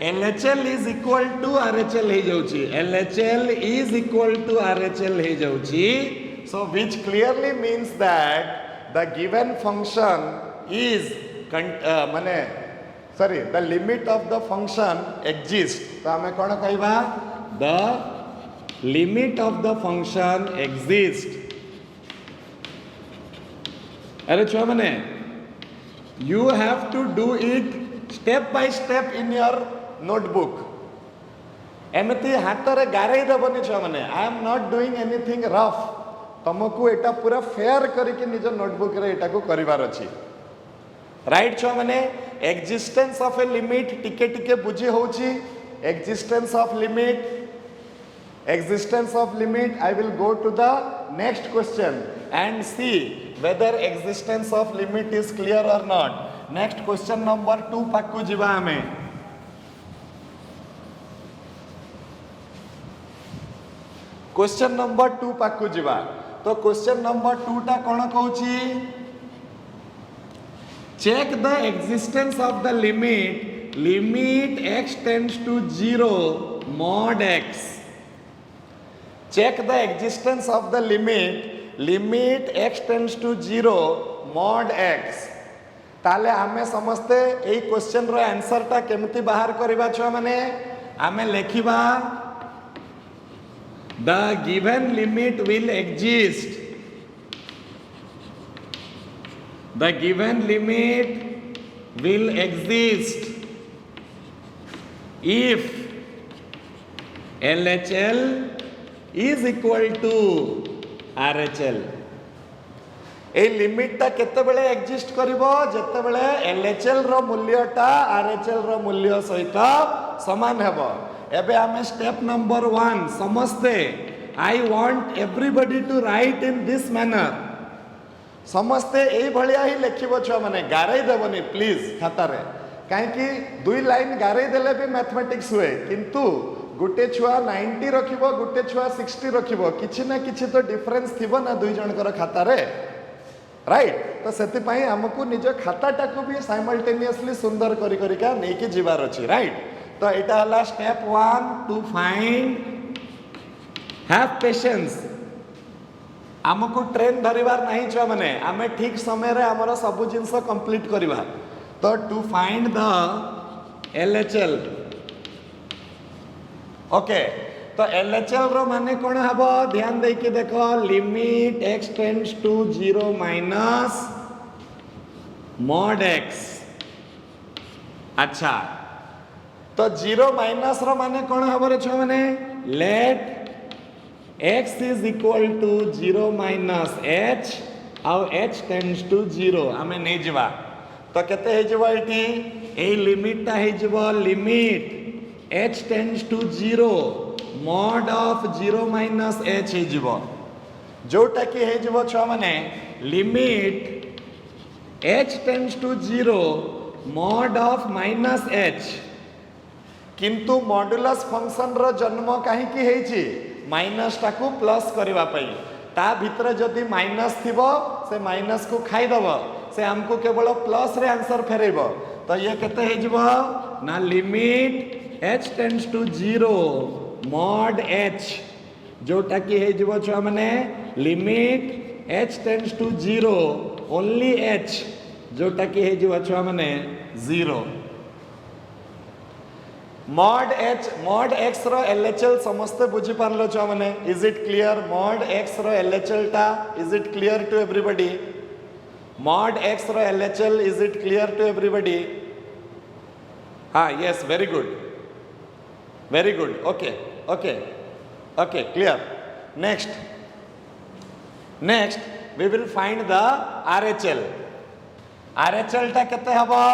LHL is equal to RHL हे जाउची LHL is equal to RHL हे जाउची so which clearly means that the given function is माने sorry the limit of the function exists तो हमें कौन कहबा the limit of the function exists अरे छुआ माने you have to do it step by step in your notebook एमती हाथ रे गारे दबनी छुआ माने I am not doing anything rough तुमको एटा पूरा फेयर करके निज नोटबुक रे एटा को करिवार अछि राइट छुआ माने एक्जिस्टेंस ऑफ ए लिमिट टिके टिके बुझी होची existence of limit I will go to the next question and see whether existence of limit is clear or not next question number 2 पाकु जिबा हमें क्वेश्चन नंबर 2 पाकु जिबा तो क्वेश्चन नंबर 2 टा कोन कहूची check the existence of the limit x tends to 0 mod x check the existence of the limit x tends to 0 mod x ताले हमें समझते ए क्वेश्चन रो आंसर टा केमती बाहर करबा छ माने हमें लेखिबा the given limit will exist the given limit will exist if LHL is equal to RHL ए लिमिटटा केतेबेले एक्जिस्ट करिवो जेतेबेले एलएचएल रो मूल्यटा आरएचएल रो मूल्य सहित समान हेबो। एबे आमे स्टेप नंबर 1 समस्ते I want everybody to write in this manner. समस्ते एई भलिया ही लिखिबो छुआ माने गारै देबोनी प्लीज खाता रे काहेकि 2 लाइन गारै देले भी मैथमेटिक्स हुए किंतु गुटे छुआ 90 रखिबो गुटे छुआ 60 रखिबो किछि ना किछि तो डिफरेंस थिबो ना दुई जनकर खाता रे राइट। तो सेति पई हमकु निज खाताटा को भी साइमल्टेनियसली सुंदर करी करी का नै कि जीवार अछि राइट। तो एटा हला step 1 to find have patience. हमकु ट्रेन धरिबार नहीं छुआ माने आमे ठीक समय रे हमर सब जिंस कंप्लीट करिबा। तो to find the LHL okay. तो एलएचएल रो माने कोन हबो ध्यान दे के देखो limit x tends to 0 minus mod x। अच्छा तो 0 माइनस रो माने कोन हबो रे छो माने late x is equal to 0 minus h आउ h tends to 0 आमे नै जबा। तो केते हे जबो एठी ए लिमिट ता हे जबो limit h tends to 0 mod of 0 minus h हे जबो जोटा कि हे जबो छ माने limit h tends to 0 mod of minus h। किंतु मॉडुलस फंक्शन रो जन्म काहे कि हेछि माइनस टाकू प्लस करबा पई ता भितर जदि माइनस थिबो से माइनस को खाई दबो से हमको केवल प्लस रे आंसर फेरेबो। तो ये केते हे जबो ना limit h tends to 0 mod h जोटा कि हे जबो छ माने limit h tends to 0 only h जोटा कि हे जबो छ माने 0। mod x रो LHL समस्ते बुझी पारलो छ माने is it clear mod x रो LHL टा is it clear to everybody mod x रो LHL is it clear to everybody. हाँ yes very good okay okay okay clear. Next we will find the RHL टा केते हबो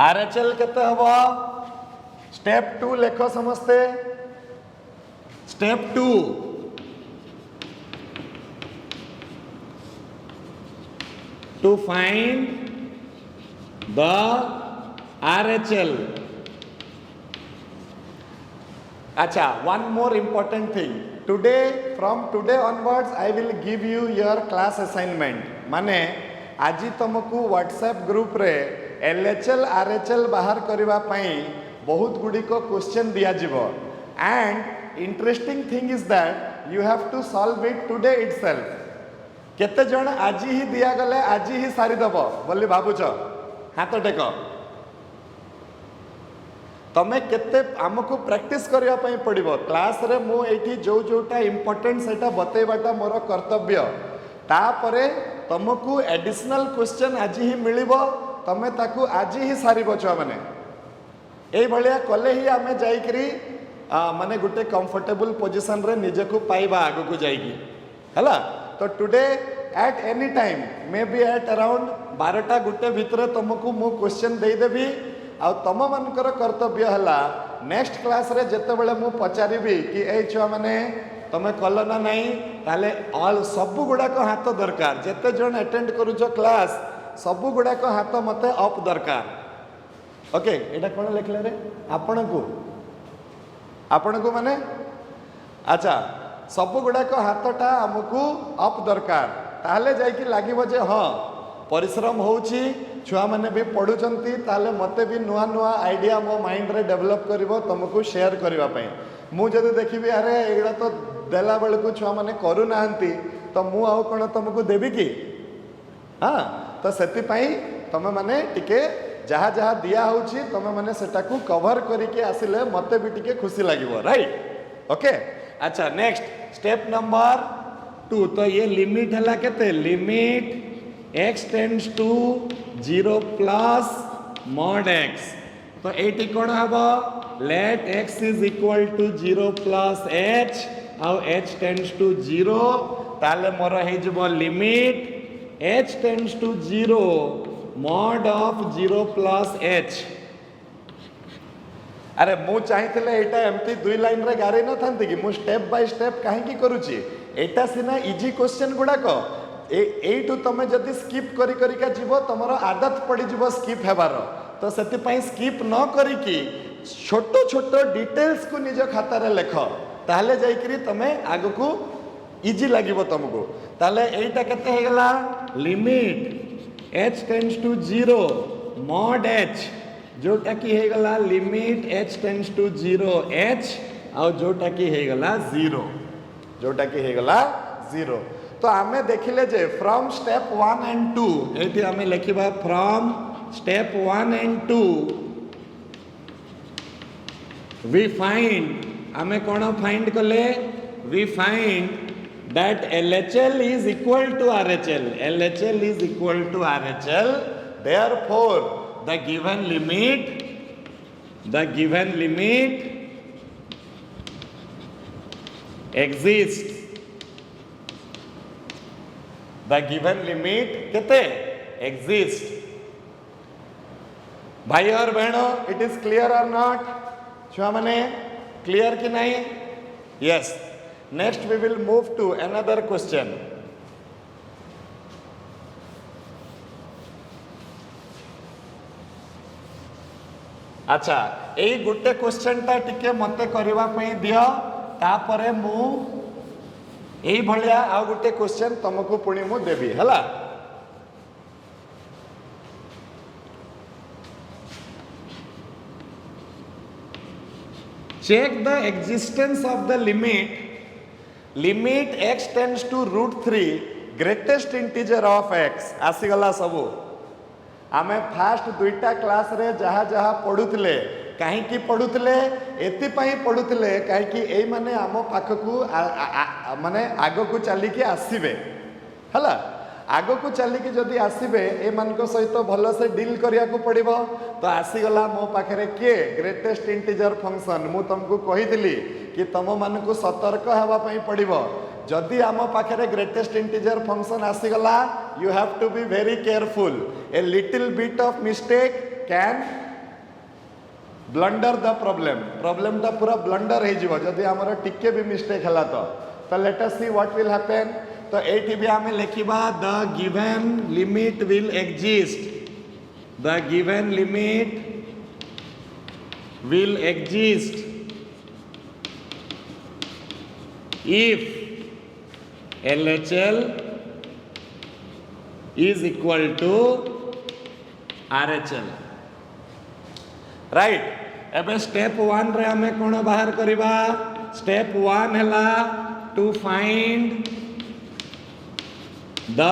RHL केते हबो step 2 लेखो समस्ते step 2 to find the RHL। अच्छा one more important thing from today onwards I will give you your class assignment माने आज तुमको WhatsApp ग्रुप रे LHL RHL बाहर करबा पई बहुत गुडी को क्वेश्चन दिया जिवो and interesting thing is that you have to solve it today itself। केते जण आज ही दिया गले आज ही सारी दबो बोली भाबुछ हाथ टेक तमे केते हमकु प्रैक्टिस करिया पई पड़िबो क्लास रे मु एठी जो जोटा इंपोर्टेंट सेटा बतेबाटा मोर कर्तव्य तापरे तुमको एडिशनल क्वेश्चन आज ही मिलिबो तमे ताकू आज ही सारिबो छ माने ए भलिया कले ही आमे जाई करी माने गुटे कंफर्टेबल पोजीशन रे निजे को पाइबा आगु को जाईगी हला। तो today at any time may be at around 12टा गुटे भितर तुमको मु क्वेश्चन दे देबी आ तम मानकर कर्तव्य हला नेक्स्ट क्लास रे जते बेले मु पचारिबी कि ए छुआ माने तमे कल ना नहीं ताले ऑल सब गुडा को हाथ दरकार जते जण अटेंड करूछ क्लास सब गुडा को हाथ मते अप दरकार। ओके एटा कोन लिखले रे आपनको माने अच्छा सब गुडा को हाथटा हमकू अप दरकार ताले जाई कि लागिबो जे हां परिश्रम होउची छुआ माने भी पढुचंती ताले मते भी नुआ नुआ आइडिया मो माइंड रे डेवलप करिवो तुमको शेयर करबा पई मु जदि देखिबी अरे एगडा तो देला बेल को छुआ माने करू नाहंती तो मु आउ कोन तुमको देबी की हाँ। तो सेति पई तमे माने टिके जहा जहा दिया होउची तमे माने सेटा को कवर करिके आसिले मते भी टिके खुशी लागिवो राइट ओके। अच्छा नेक्स्ट स्टेप नंबर 2 तो ये लिमिट हला केते limit x tends to 0 plus mod x तो एटी कौन हम let x is equal to 0 plus h आउ h टेंड्स टू 0 ताले मोर हो limit h tends to 0 mod of 0 plus h। अरे मु चाहिए एटा एमती दुई लाइन रे गारे न थांती कि मु स्टेप बाय स्टेप काहे करूची एटा सिना इजी क्वेश्चन गुड़ाक एटू तुम जदि स्किप करी करिका जीव तुम आदत पड़ जीव स्किप हेबार तो से स्किप न करिकी छोट छोट डिटेल्स को निज खातार लेख ताहले जाइकरी तमे आग को इजी लगिवो तुमको ताहले एटा केते हेगला limit h tends to 0 mod h जोटा कि हेगला limit h tends to 0 h और जोटा कि हेगला 0 जोटा कि हेगला 0 तो आमे देखिले जे फ्रॉम स्टेप 1 एंड 2 एठी आमे लिखिबा from step 1 and 2 we find आमे कोन फाइंड कले we find that LHL is equal to RHL. LHL is equal to RHL. Therefore, the given limit exists. The given limit किते exists. भाई और बहनों, it is clear or not? छुआ मने clear कि नहीं? Yes. Next we will move to another question. अच्छा यही गोटे क्वेश्चन टा टिके मते करबा पई दियो तापरे मु यही भलिया आ गोटे क्वेश्चन तुमको पुणी मु देबी हला। Check the existence of the limit x tends to √3 greatest integer of x आसीगला सबू आमे फास्ट दुईटा क्लास रे जहा जहा पढ़ुतले कहीं पढ़ुतले एतिपाई पढ़ुतले कहीं एई माने आम पाखकू माने आगो को चली के आसीबे हला आगो को चली के जदी आसीबे ए मानको सहित भलो से डील करिया को पड़िबो तो आसीगला मो पाखरे के ग्रेटेस्ट इंटीजर फंक्शन मु तुमको कहितली कि तुम मानकू सतर्क हेबा पई पड़िबो जदि आम पाखरे ग्रेटेस्ट इंटीजर फंक्शन आसीगला you have to be very careful a little bit of mistake can blunder the problem टा पूरा ब्लंडर हो जिवो जदि हमर टिके भी मिस्टेक हला तो let us see what will happen तो एटी भी आमे लिखिबा the given limit will exist the given limit will exist if LHL is equal to RHL right एबे स्टेप 1 रे हमें कोन बाहर करिबा स्टेप 1 हला to find the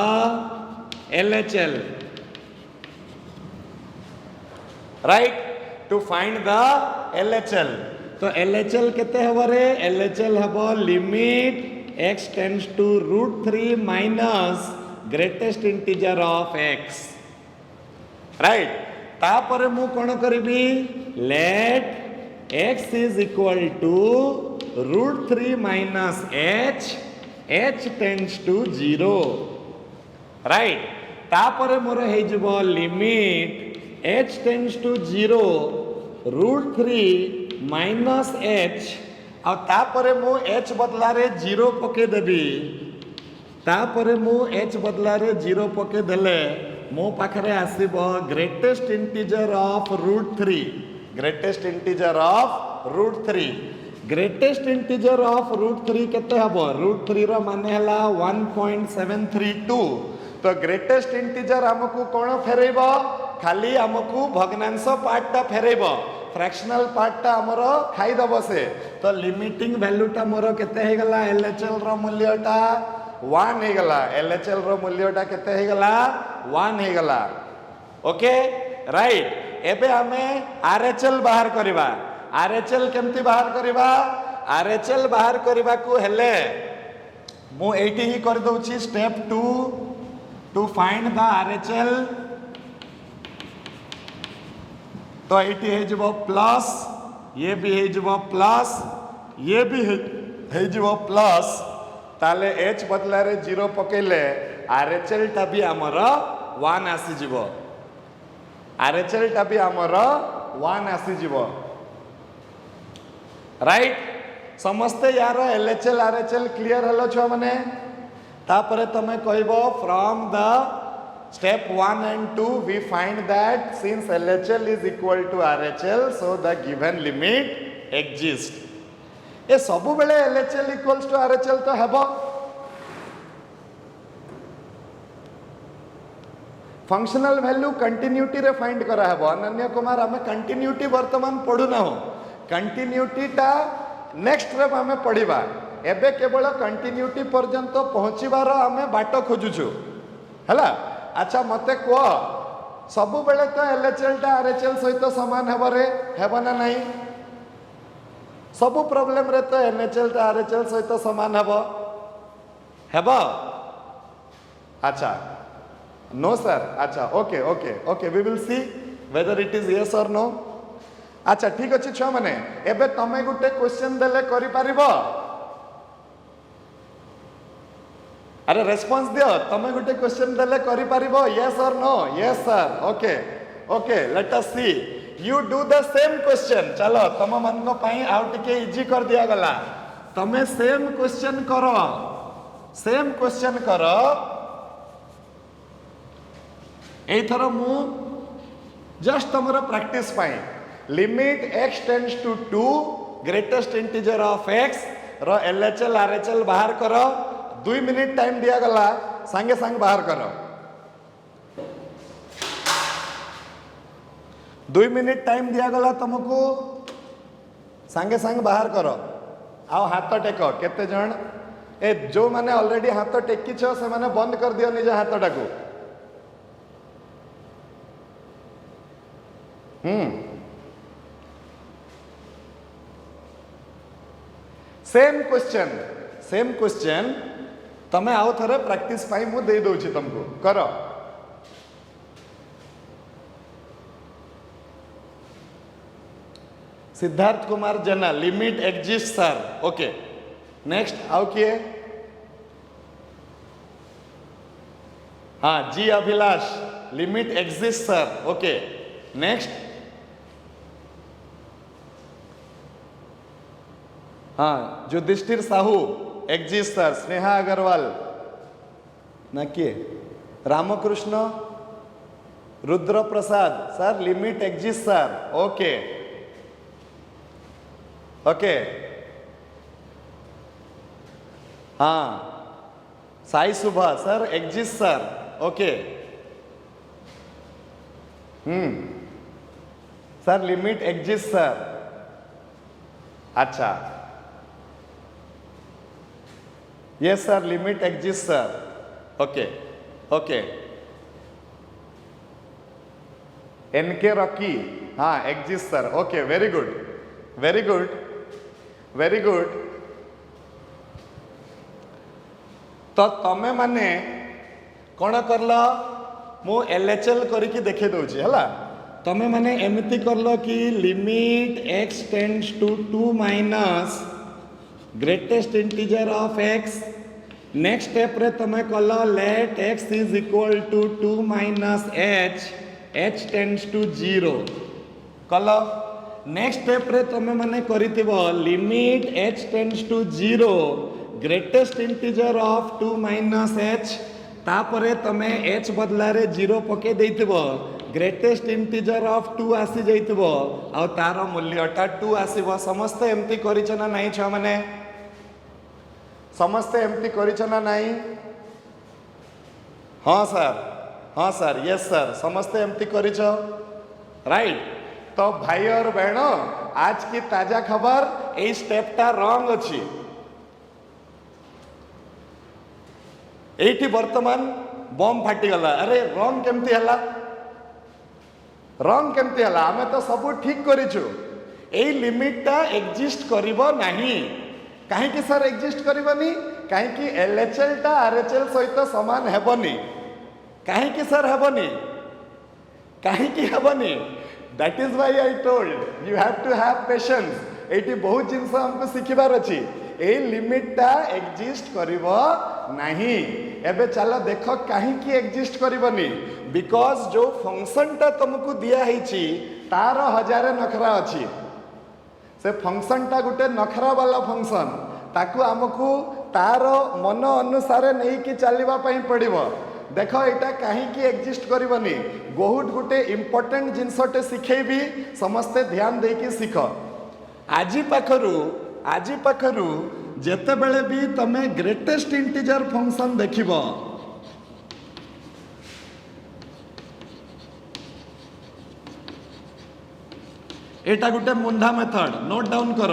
LHL right to find the LHL तो LHL केते हबो रे LHL हबो limit x tends to √3 minus greatest integer of x right तापर मु कोन करबी let x is equal to √3 minus h tends to 0 right तापर मोर हे जबो limit h tends to 0 √3 minus h आ तापरे मु h बदला रे 0 पके देबी तापरे मु h बदला रे 0 पके देले मो पाखरे आसीबो greatest integer of √3 greatest integer of √3 greatest integer of √3 केते हबो √3 रो माने हला 1.732 तो ग्रेटेस्ट इंटीजर हमकू कोन फेरैबो खाली हमकू भग्नांश पार्ट टा फेरैबो फ्रैक्शनल पार्ट टा हमर खाई दबो से तो लिमिटिंग वैल्यू टा मोर केते हे गला LHL रो मूल्य टा 1 हे गला LHL रो मूल्य टा केते हे गला 1 हे गला ओके राइट एबे हमें RHL बाहर करबा RHL केमती बाहर करबा RHL बाहर करबा को हेले मु एठी ही कर दउची step 2 to find the RHL तो ये हो प्लस ये भी हो प्लस ये भी हो प्लस ताले एच बदला रे 0 पकेले आरएचएल टा भी आमर 1 आसीजिव आरएचएल टा भी आमर 1 आसीजिव राइट समस्ते यार एलएचएल आरएचएल क्लियर हेलो छुआ माने तापरे तमे कहबो from the step 1 and 2 we find that since LHL is equal to RHL so the given limit exists ए सबु बेले LHL equals to RHL तो हेबो फंक्शनल वैल्यू कंटिन्यूटी रे फाइंड करा हेबो अनन्य कुमार हमें कंटिन्यूटी वर्तमान पढु ना हो कंटिन्यूटी टा नेक्स्ट रे हमें पढिबा एबे केवल कंटिन्यूटी पर्यंत पहुंचीबार हमें बाट खोजुछु हला अच्छा मते को सबु बेले तो एलएचएल टा आरएचएल सहित समान हेबो रे हेबो ना नहीं सबु प्रॉब्लम रे तो एनएचएल टा आरएचएल सहित समान हेबो हेबो अच्छा नो सर अच्छा okay okay okay we will see whether it is yes or no अच्छा ठीक अछि छुआ माने एबे तमे गुटे क्वेश्चन देले करि पारिबो अरे रेस्पॉन्स दियो तमे गुटे क्वेश्चन देले करि पारिबो yes or no yes sir okay okay let us see you do the same question चलो तम मन को पई आउ टिके इजी कर दिया गला तमे सेम क्वेश्चन करो एई थरो मु जस्ट तमरो प्रैक्टिस पई limit x tends to 2 greatest integer of x रो एलएचएल आरएचएल बाहर करो 2 मिनिट टाइम दिया गला संगे संग बाहर करो 2 मिनिट टाइम दिया गला तुमको संगे संग बाहर करो आओ हाथ टेक केते जण ए जो माने ऑलरेडी हाथ टेकी छ से माने बंद कर दियो निज हाथटा को सेम क्वेश्चन तमे आओ थरे प्रैक्टिस पाई मु दे दोछि तुमको करो Siddharth Kumar Jena limit exist sir okay next आओ किए हाँ जी Abhilash limit exist sir okay next हाँ युधिष्ठिर साहू एग्जिस्ट सर स्नेहा अग्रवाल ना किए Ramakrishna Rudra Prasad sir limit exist sir okay okay हाँ Sai Subha sir exist sir okay sir limit exist sir अच्छा yes sir limit exist sir okay okay NK Rocky हाँ exist sir okay very good very good very good तो तमे माने कौन करल मु LHL करके देखे दउछि हला तमे माने एमिति करलो कि limit x tends to 2 minus greatest integer of x next step रे तमे कल let x is equal to 2 minus h tends to 0 कल नेक्स्ट स्टेप रे तमे माने करितिबो limit h tends to 0 greatest integer of 2 minus h तापरे तमे h बदला रे 0 पके देइतिबो ग्रेटेस्ट इंटीजर ऑफ 2 आसी जाइतिबो आ तार मूल्यटा 2 आसीबो समस्त एम्ति करिछ ना नाही छ माने समस्त एम्ति करिछ ना नाही हाँ सर यस सर समस्त एम्ति करिछ राइट तो भाई और बहनों आज की ताजा खबर ए स्टेपटा रॉन्ग अछि एठी वर्तमान बम फाटी गला अरे रॉन्ग केमती हला रॉन्ग केमती हला हमें तो सब ठीक करिछु ए लिमिटटा एग्जिस्ट करिवो नाही काहे कि सर एग्जिस्ट करिवनी काहे कि एलएचएल टा आरएचएल सहित समान हेबनी काहे कि सर हेबनी काहे कि हेबनी that is why I told you have to have patience. एटी बहुत जिनस हमको सिखिबार अछि। ए लिमिटटा एग्जिस्ट करिवो नाही। एबे चलो देखो काहे की एग्जिस्ट करिवनी। बिकॉज जो फंक्शनटा तुमको दिया हिची तार हजारे नखरा अछि। से फंक्शनटा गुटे नखरा वाला फंक्शन ताकू आमको तार मन अनुसार नहीं कि चलवा पड़िबो। देख यहाँ कहीं एग्जिस्ट करनी बहुत गोटे इम्पोर्टेंट जिनसटे शिखेबी समस्ते ध्यान देकी शिख। आज पाखरु जेते बेले भी तमे ग्रेटेस्ट इंटीजर फंक्शन देखिबो एटा गोटे मुंडा मेथड नोट डाउन कर।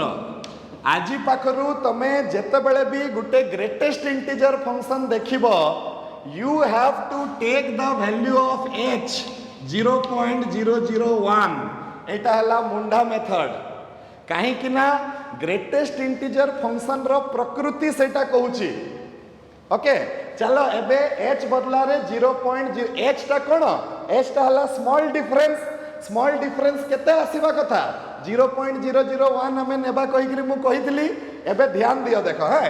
आज पाखरु तमे जेते बेले भी गोटे ग्रेटेस्ट इंटीजर फंक्शन देखिबो you have to take the value of h 0.001 एटा हला मुंडा मेथड। काहे कि ना ग्रेटेस्ट इंटीजर फंक्शन रो प्रकृति सेटा कहूची। ओके चलो एबे h बदला रे 0.0 h टा कोन h टा हला स्मॉल डिफरेंस केते आसीबा कथा 0.001 हमें नेबा कहि कि मु कहितली। एबे ध्यान दियो देखो हां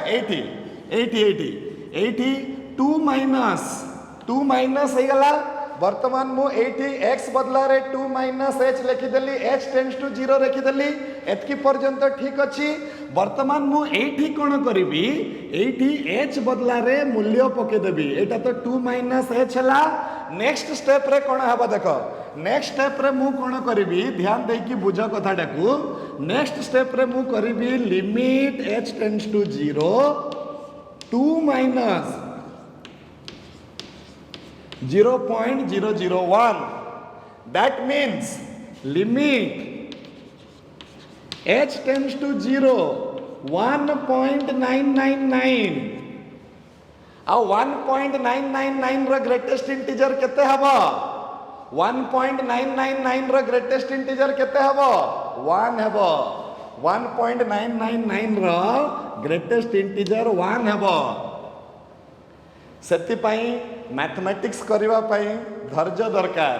एठी 2 माइनस हो गला। वर्तमान मु एठी x बदला रे 2 - h लिखिदेली h टेंड्स टू 0 लिखिदेली एतकी पर्यंत ठीक अछि। वर्तमान मु एठी कोन करिवि एठी h बदला रे मूल्य पके देबी। एटा तो 2 - h हला। नेक्स्ट स्टेप रे कोन हबा देखो। नेक्स्ट स्टेप रे मु कोन करिवि ध्यान देकी बुझ कथाटाकू। नेक्स्ट स्टेप रे मु करिवि limit h tends to 0 2 - 0.001 that means limit h tends to 0 1.999 ଆଉ 1.999 ର ग्रेटेस्ट इंटीजर केते हबो 1.999 ର ग्रेटेस्ट इंटीजर केते हबो 1 हबो 1.999 ର ग्रेटेस्ट इंटीजर 1 हबो। सेतिपाई मैथमेटिक्स करबा पाई धैर्य दरकार।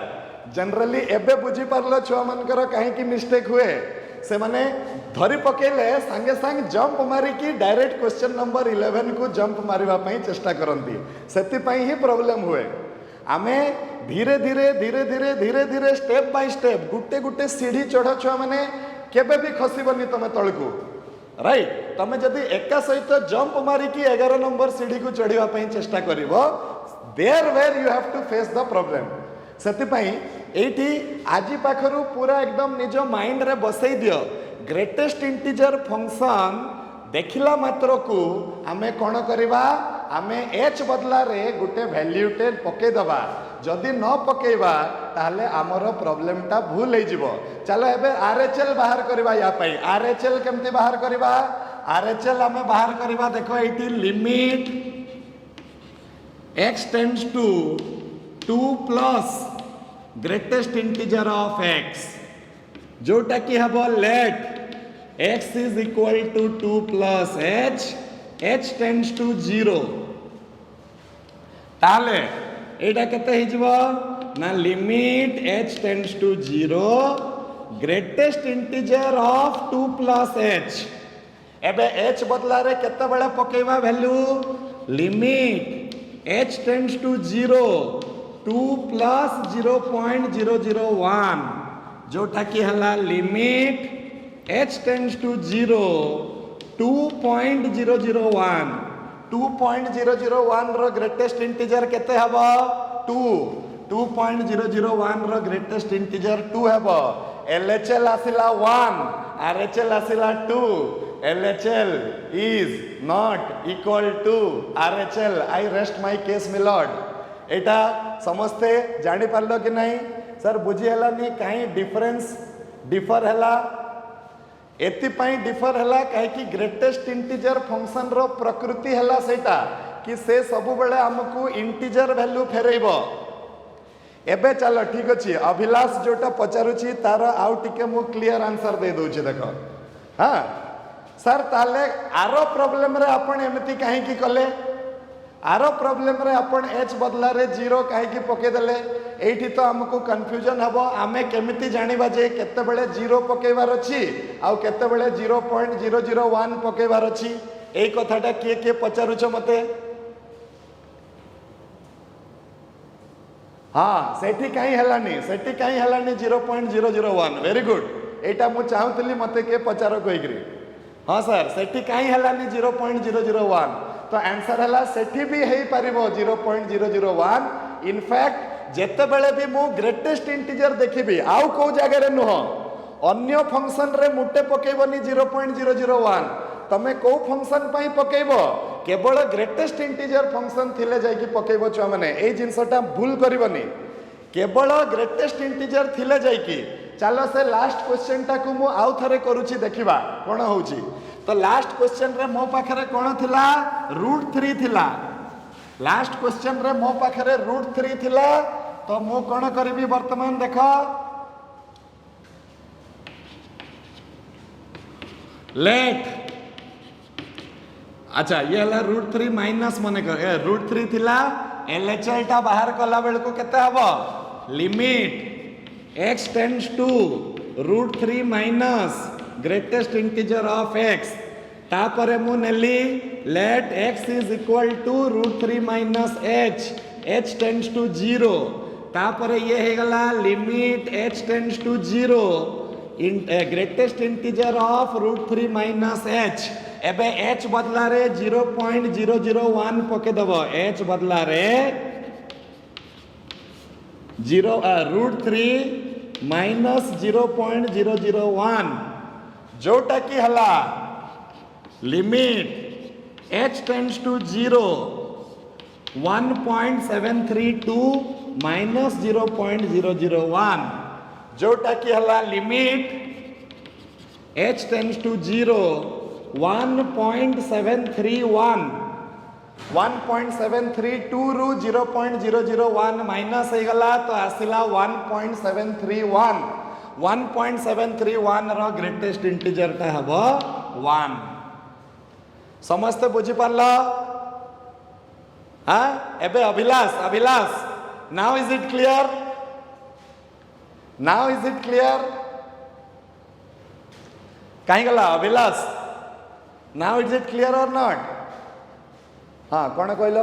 जनरली एबे बुझी पारलो छुआ मानकर काहे की मिस्टेक हुए से माने धरी पकेले संगे संग जंप मारी की डायरेक्ट क्वेश्चन नंबर 11 को जंप मारिबा पाई चेष्टा करंती। सेतिपाई ही प्रॉब्लम हुए। आमे धीरे धीरे स्टेप बाय स्टेप गुटे गुटे सीढ़ी चढ़ छुआ माने केबे भी खसिबनी तमे तळकू राइट। तमे जदि एका सहित जंप मारी की 11 नंबर सीढ़ी को चढ़िबा पाई चेष्टा करिवो there where you have to face the problem. सेतिपाई एठी आजी पाखरु पूरा एकदम निज माइंड रे बसई दियो। ग्रेटेस्ट इंटीजर फंक्शन देखिला मात्र को आमे कोन करिबा आमे h बदला रे गुटे वैल्यू टे पके दबा। जदि न पकेबा ताहले हमर प्रॉब्लम टा भूल हो जिवो। चलो एबे RHL बाहर करबा या पाई। RHL केमती बाहर करबा RHL हमें बाहर करबा देखो एठी limit x tends to 2 plus greatest integer of x जोटा कि हबो let x is equal to 2 plus h tends to 0 ताले एटा केते हि जिवो ना limit h tends to 0 greatest integer of 2 plus h। एबे h बदला रे केते बेला पकेबा value limit h tends to 0 2 plus 0.001 जोटा कि हला limit h tends to 0 2.001 2.001 row greatest integer केते हबो 2 2.001 रो ग्रेटेस्ट इंटीजर 2 हबो। LHL आसिला 1 RHL आसिला 2 LHL is not equal to RHL। I rest my case my lord। एटा समस्ते जानी पारलो कि नहीं सर बुझी हला नहीं कहीं डिफरेंस डिफर हला एतिपाई डिफर हला कहीं कि ग्रेटेस्ट इंटीजर फंक्शन रो प्रकृति हला सेटा कि से सब बेले हमको इंटीजर वैल्यू फेरेइबो। एबे चलो ठीक अछि अभिलाष जोटा पचारुछि तार आउ टिके मु क्लियर आंसर दे दोछि देखो। हां सर ताले आरो प्रॉब्लम रे आपण एमति काहे कि कले आर प्रॉब्लम रे अपन h बदला रे 0 कहीं पकेदेले एठी तो हमको कंफ्यूजन हबो आमे केमिति जानिबा जे केते बेले 0 पकेबार अछि आ केते बेले 0.001 पकेबार अछि एई कथाटा के पचारुछ मते हाँ सेठी कहीं हलानी 0.001 वेरी गुड एटा मु चाहुतली मते के पचार कहिग्री हाँ सर सेठी कहीं हलानी 0.001 तो आंसर हला सेठी भी हेई परिबो 0.001 इनफैक्ट जेते बेले भी मु ग्रेटेस्ट इंटीजर देखिबी आउ को जगह रे नुह अन्य फंक्शन रे मुटे पकेबनी 0.001 तमे को फंक्शन पई पकेबो केवल ग्रेटेस्ट इंटीजर फंक्शन थिले जाई कि पकेबो छुआ माने ए जिंसटा भूल करबनी केवल ग्रेटेस्ट इंटीजर थिले जाई कि चलो से लास्ट क्वेश्चन टा को मु आउ थरे करूची देखिबा कोन होउची तो लास्ट क्वेश्चन रे मो पाखरे कोन थिला √3 थिला लास्ट क्वेश्चन रे मो पाखरे √3 थिला तो मु कोन करबी वर्तमान देखो लेट अच्छा ये हला √3 माइनस मने कर √3 थिला एलएचएल टा बाहर कला बेल को केते हबो limit x tends to √3 minus greatest integer of x तापरे मु नेली let x is equal to √3 minus h tends to 0 तापरे ये हे गला limit h tends to 0 in greatest integer of √3 minus h एबे h बदला रे 0.001 पके दबो h बदला रे √3 माइनस 0.001 जोटा की हला limit h tends to 0 1.732 minus 0.001 जोटा की हला लिमिट h टेंड्स टू 0 1.731 1.732 रु 0.001 माइनस हो गला तो आसिला 1.731 1.731 रो ग्रेटेस्ट इंटीजर टा हबो 1 समस्त बुझी पारला हां एबे Abhilash now is it clear काई गला Abhilash now is it clear or not हाँ कौन कहल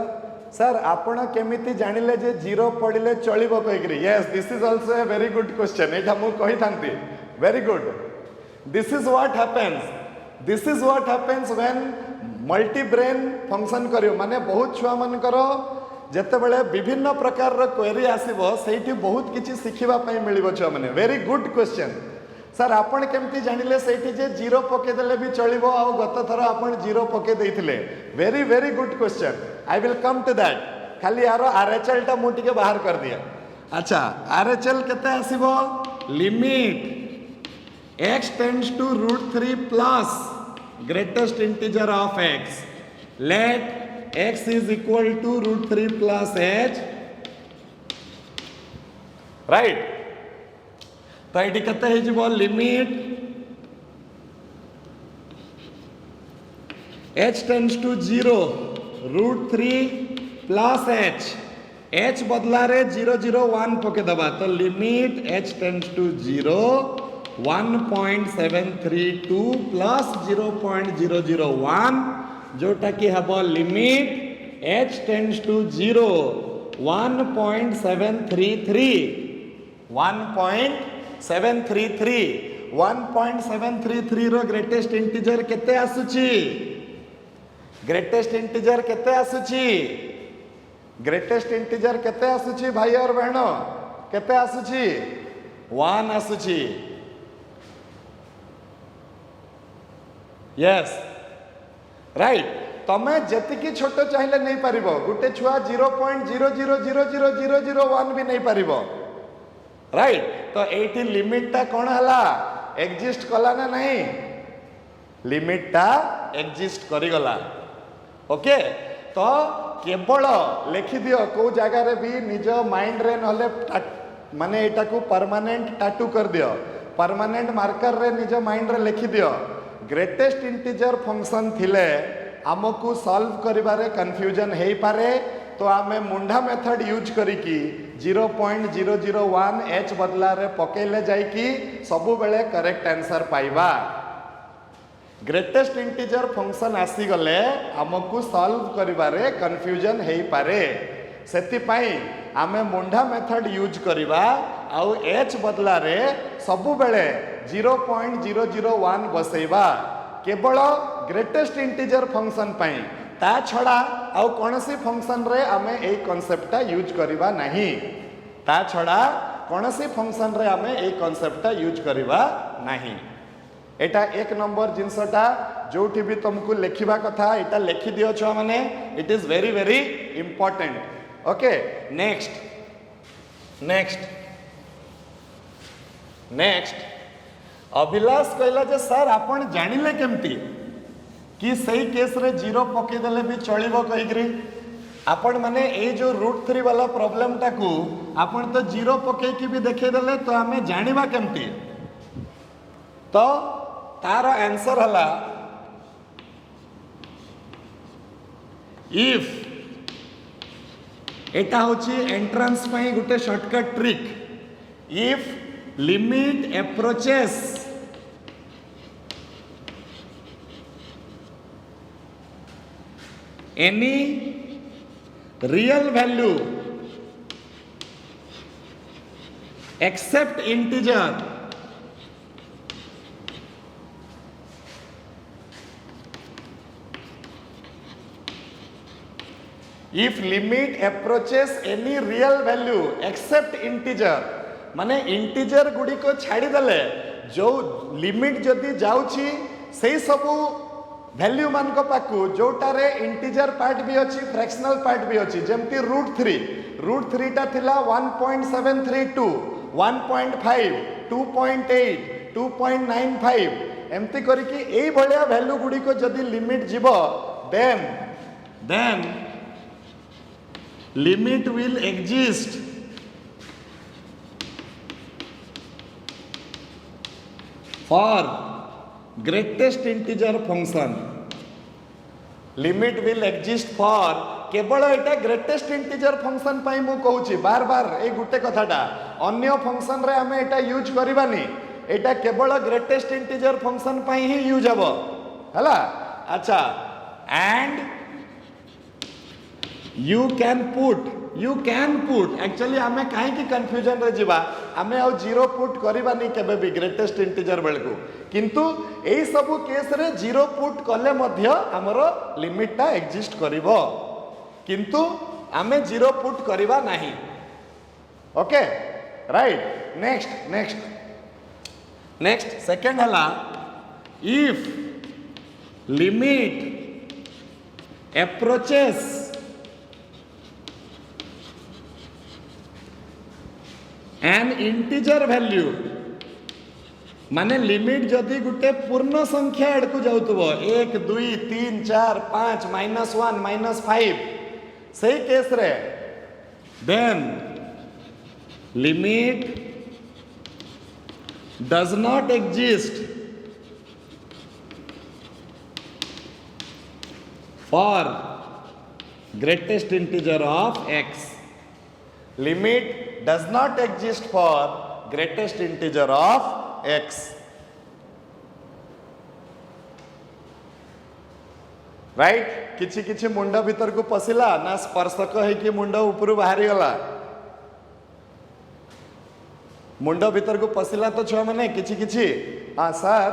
सर आपण केमिति जानिले जे 0 पड़िले चलिबो कहिग्री yes this is also a very good question एटा मु कहि थांती very good this is what happens when multi brain function करियो माने बहुत छुआ मन करो जते बेले विभिन्न प्रकार रो क्वेरी आसीबो सेठी बहुत किछि सिखिबा पई मिलिबो छुआ माने वेरी गुड क्वेश्चन सर आपण केमती जानिले सेठी जे 0 पके देले भी चलिबो आ गत थर आपण 0 पके देइथिले very very good question I will come to that खाली यारो आरएचएल टा मु टिके बाहर कर दिया अच्छा आरएचएल केते आसीबो limit x tends to √3 plus greatest integer of x let x is equal to √3 plus h right तो ये कते हे जिवो limit h tends to 0 √3 plus h बदला रे 001 पके दबा तो limit h tends to 0 1.732 plus 0.001 जोटा कि हबो लिमिट h टेंड्स टू 0 1.733 रो ग्रेटेस्ट इंटीजर केते आसुची ग्रेटेस्ट इंटीजर केते आसुची भाई और बहनो केते आसुची 1 आसुची यस राइट तमे जतिकी छोट चाहिए नहीं पारिबो गुटे छुआ 0.0000001 भी नहीं पारिबो राइट तो एठी लिमिट टा कोन हला एग्जिस्ट कला ना नहीं लिमिट टा एग्जिस्ट करी गला ओके तो केवल लिखि दियो को जगह रे भी निज माइंड रे नले माने एटा को परमानेंट टाटू कर दियो परमानेंट मार्कर रे निज माइंड रे लिखि दियो ग्रेटेस्ट इंटीजर फंक्शन थिले आमको सॉल्व करिबारे कंफ्यूजन हे पारे तो आमे मुंडा मेथड यूज करिकी 0.001 h बदला रे पकेले जाइकी सबु बेले करेक्ट आंसर पाइबा। ग्रेटेस्ट इंटीजर फंक्शन आसी गले आमको सॉल्व करिबारे कंफ्यूजन हे पारे सेति पई आमे मुंडा मेथड यूज करिबा आउ h बदला रे सबु बेले 0.001 बसैबा केवल ग्रेटेस्ट इंटीजर फंक्शन पई ता छड़ा आउ कोनसी फंक्शन रे आमे ए कांसेप्टटा यूज करिबा नहीं ता छड़ा कोनसी फंक्शन रे आमे ए कांसेप्टटा यूज करिबा नहीं। एटा एक नंबर जिनसटा जोठी भी तुमको लिखिबा कथा एटा लिखि दियो छ माने it is very very important. Okay next next next Abhilash कहला जे सर आपण जानिले केमती कि सही केस रे जीरो पके देले भी चलिबो कहिग्री आपण माने ए जो √3 वाला प्रॉब्लम टाकू आपण तो जीरो पके की भी देखे देले तो हमें जानिबा केमती तो तार आंसर हला इफ एटा होची एंट्रेंस पई गुटे shortcut trick if limit approaches any real value except integer if limit approaches any real value except integer माने इंटीजर गुडी को छाड़ी दले जो लिमिट जदी जाउची सेही सबु वैल्यू मान को पाकू जोटारे इंटीजर पार्ट भी अच्छी फ्रैक्शनल पार्ट भी अच्छी जमती √3 टा थिला 1.732 1.5 2.8 2.95 एमती करिकी एई भलिया वैल्यू गुडी को जदी लिमिट जीवो then limit will exist for greatest integer function limit will exist for केवल एटा ग्रेटेस्ट इंटीजर फंक्शन पाई मु कहूची बार बार ए गुटे कथाटा अन्य फंक्शन रे हमें एटा यूज करबानी एटा केवल ग्रेटेस्ट इंटीजर फंक्शन पाई ही यूज हबो हला। अच्छा and you can put actually हमें कहीं की कंफ्यूजन रे जीवा हमें आउ जीरो पुट करबानी केबे भी ग्रेटेस्ट इंटीजर बेलकू किंतु एई सबु केस रे जीरो पुट कले मध्य हमरो लिमिट टा एग्जिस्ट करिवो किंतु हमें जीरो पुट करबा नहीं। ओके राइट नेक्स्ट सेकंड हला if limit approaches N integer value माने लिमिट जदि गुटे पूर्ण संख्या आड़कू जाउतबो 1 2 3 4 5 -1 -5 सही केस रे then limit does not exist for greatest integer of x limit does not exist for greatest integer of x right किछि किछि मुंड भीतर को पसिला ना स्पर्शक है कि मुंड ऊपर बाहरी गला मुंड भीतर को पसिला तो छुआ माने किछि किछि हाँ सर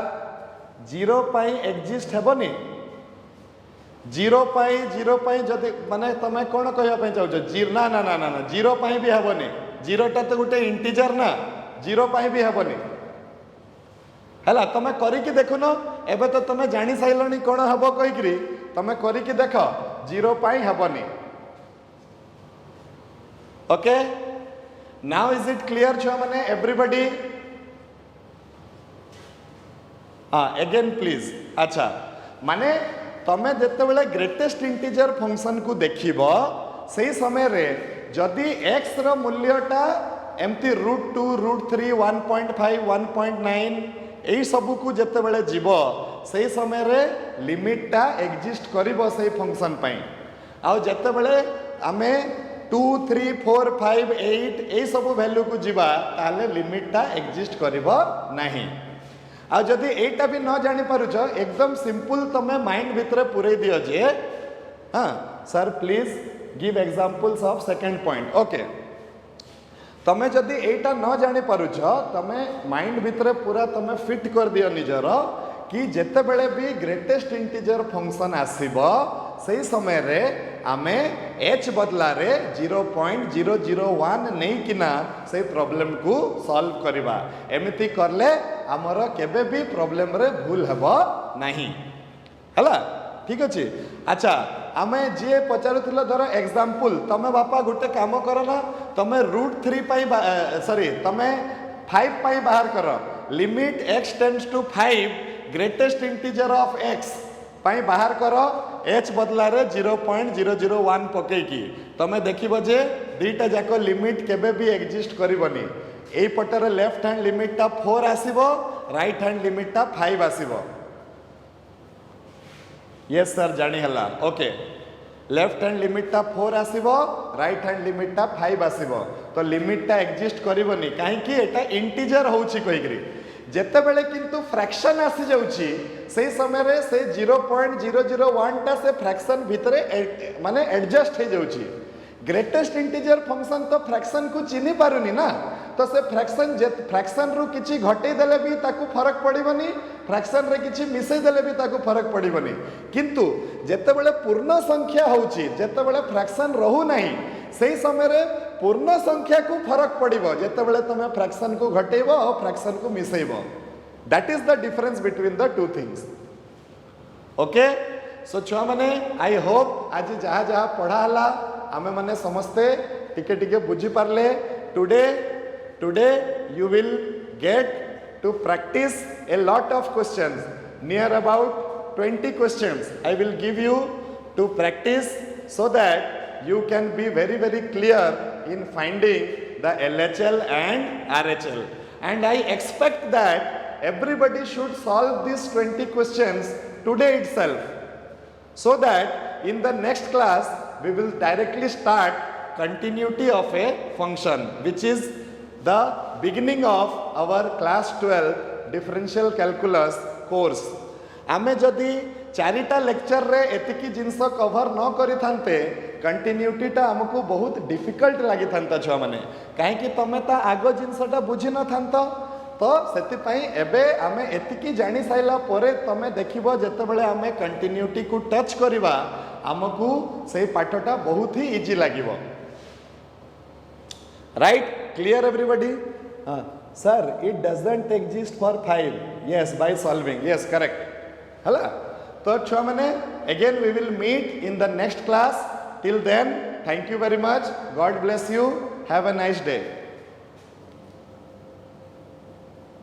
जीरो पाई एग्जिस्ट हेबनी जीरो पाई जदि माने तमे कोन कहया पे चाहौ जीरो ना ना ना ना जीरो पाई भी हेबनी जीरोटा तो गोटे इंटीजर ना जीरो पाई भी हेबनी हैला तमे करी कि देखुनो एबे तो तमे जानी साइलनी कोन हबो कहिकरी तमे करी कि देखो जीरो पाई हेबनी। Okay now is it clear छुआ माने एवरीबॉडी हाँ अगेन प्लीज अच्छा माने तमे जेते बेले ग्रेटेस्ट इंटीजर फंक्शन को देखिबो सही समय रे जदि x रो मूल्यटा एमती √2 √3 1.5 1.9 यही सबू को जिते बड़े जीव से समय रे लिमिटटा एक्जिस्ट करिबो से फंक्शन पाई आउ जिते बड़े आमे 2 3 4 5 8 यही सब वैल्यू को जीवा ताले लिमिटटा एक्जिस्ट करिबो नाही आ जदि एटा भी न जानी पारुछ एकदम सिंपल तमे माइंड भितर पुरे दियो जे हाँ sir please give examples of second point okay तमे जदि एटा न जानी पारुछ तमे माइंड भितर पूरा तमे फिट कर दियो निजर कि जेते बेले भी ग्रेटेस्ट इंटीजर फंक्शन आसीबो सही समय रे आमे h बदला रे 0.001 नहीं किना से प्रॉब्लम को सॉल्व करबा एमिति करले हमर केबे भी प्रॉब्लम रे भूल हेबो नाही हला ठीक अछि अच्छा आमे जे पचारुथिला धर एग्जांपल तमे बापा गुटे काम करो ना तमे √3 पाई सॉरी तमे 5 पाई बाहर करो limit x tends to 5 greatest integer of x पाई बाहर करो h बदला रे 0.001 पके की तमे देखिबो जे दुईटा जाको लिमिट केबे भी एग्जिस्ट करिवनी एई पटर लेफ्ट हैंड लिमिट ता 4 आसीबो राइट हैंड लिमिट ता 5 आसीबो यस सर जानी हला ओके लेफ्ट हैंड लिमिट ता 4 आसीबो राइट हैंड लिमिट ता 5 आसीबो तो लिमिट ता एग्जिस्ट करिवनी काहे कि एटा इंटीजर होउची कहिग्री जेते बेले किंतु फ्रैक्शन आसी जाउची से समय रे से 0.001 टा से फ्रैक्शन भितरे माने एडजस्ट हे जाउची ग्रेटेस्ट इंटीजर फंक्शन तो फ्रैक्शन को चिनी पारुनी ना तो से फ्रैक्शन रु किछि घटै देले भी ताकू फरक पड़िबनी फ्रैक्शन रे किछि मिसै देले भी ताकू फरक पड़िबनी किंतु जेते बेले पूर्ण संख्या होउची जेते बेले फ्रैक्शन रहू नाही सही समय रे पूर्ण संख्या को फरक पड़िबो जेते बेले तमे फ्रैक्शन को घटेइबो और फ्रैक्शन को मिसैबो that is the difference between the two things okay so छुआ माने आई होप आज जहा जहा पढ़ा हला आमे माने समस्ते टिके टिके बुझी Parle today you will get to practice a lot of questions near about 20 questions I will give you to practice so that you can be very clear in finding the LHL and RHL and I expect that everybody should solve these 20 questions today itself so that in the next class we will directly start continuity of a function which is the beginning of our class 12 differential calculus course आमे जदि चारिटा lecture रे एतिकी जिनस cover न करि थानते continuity टा हमको बहुत difficult लागि थानता छुआ माने काहे कि तमे ता आगो जिनसटा बुझी न थानता तो सेति पई एबे आमे एतिकी जानि साइला परे तमे देखिबो जते बेले आमे कंटिन्यूटी को टच करिवा हमको सेही पाठटा बहुत ही easy लागिवो right clear everybody sir it doesn't exist for 5 yes by solving yes correct hala to chua mane again we will meet in the next class till then thank you very much god bless you have a nice day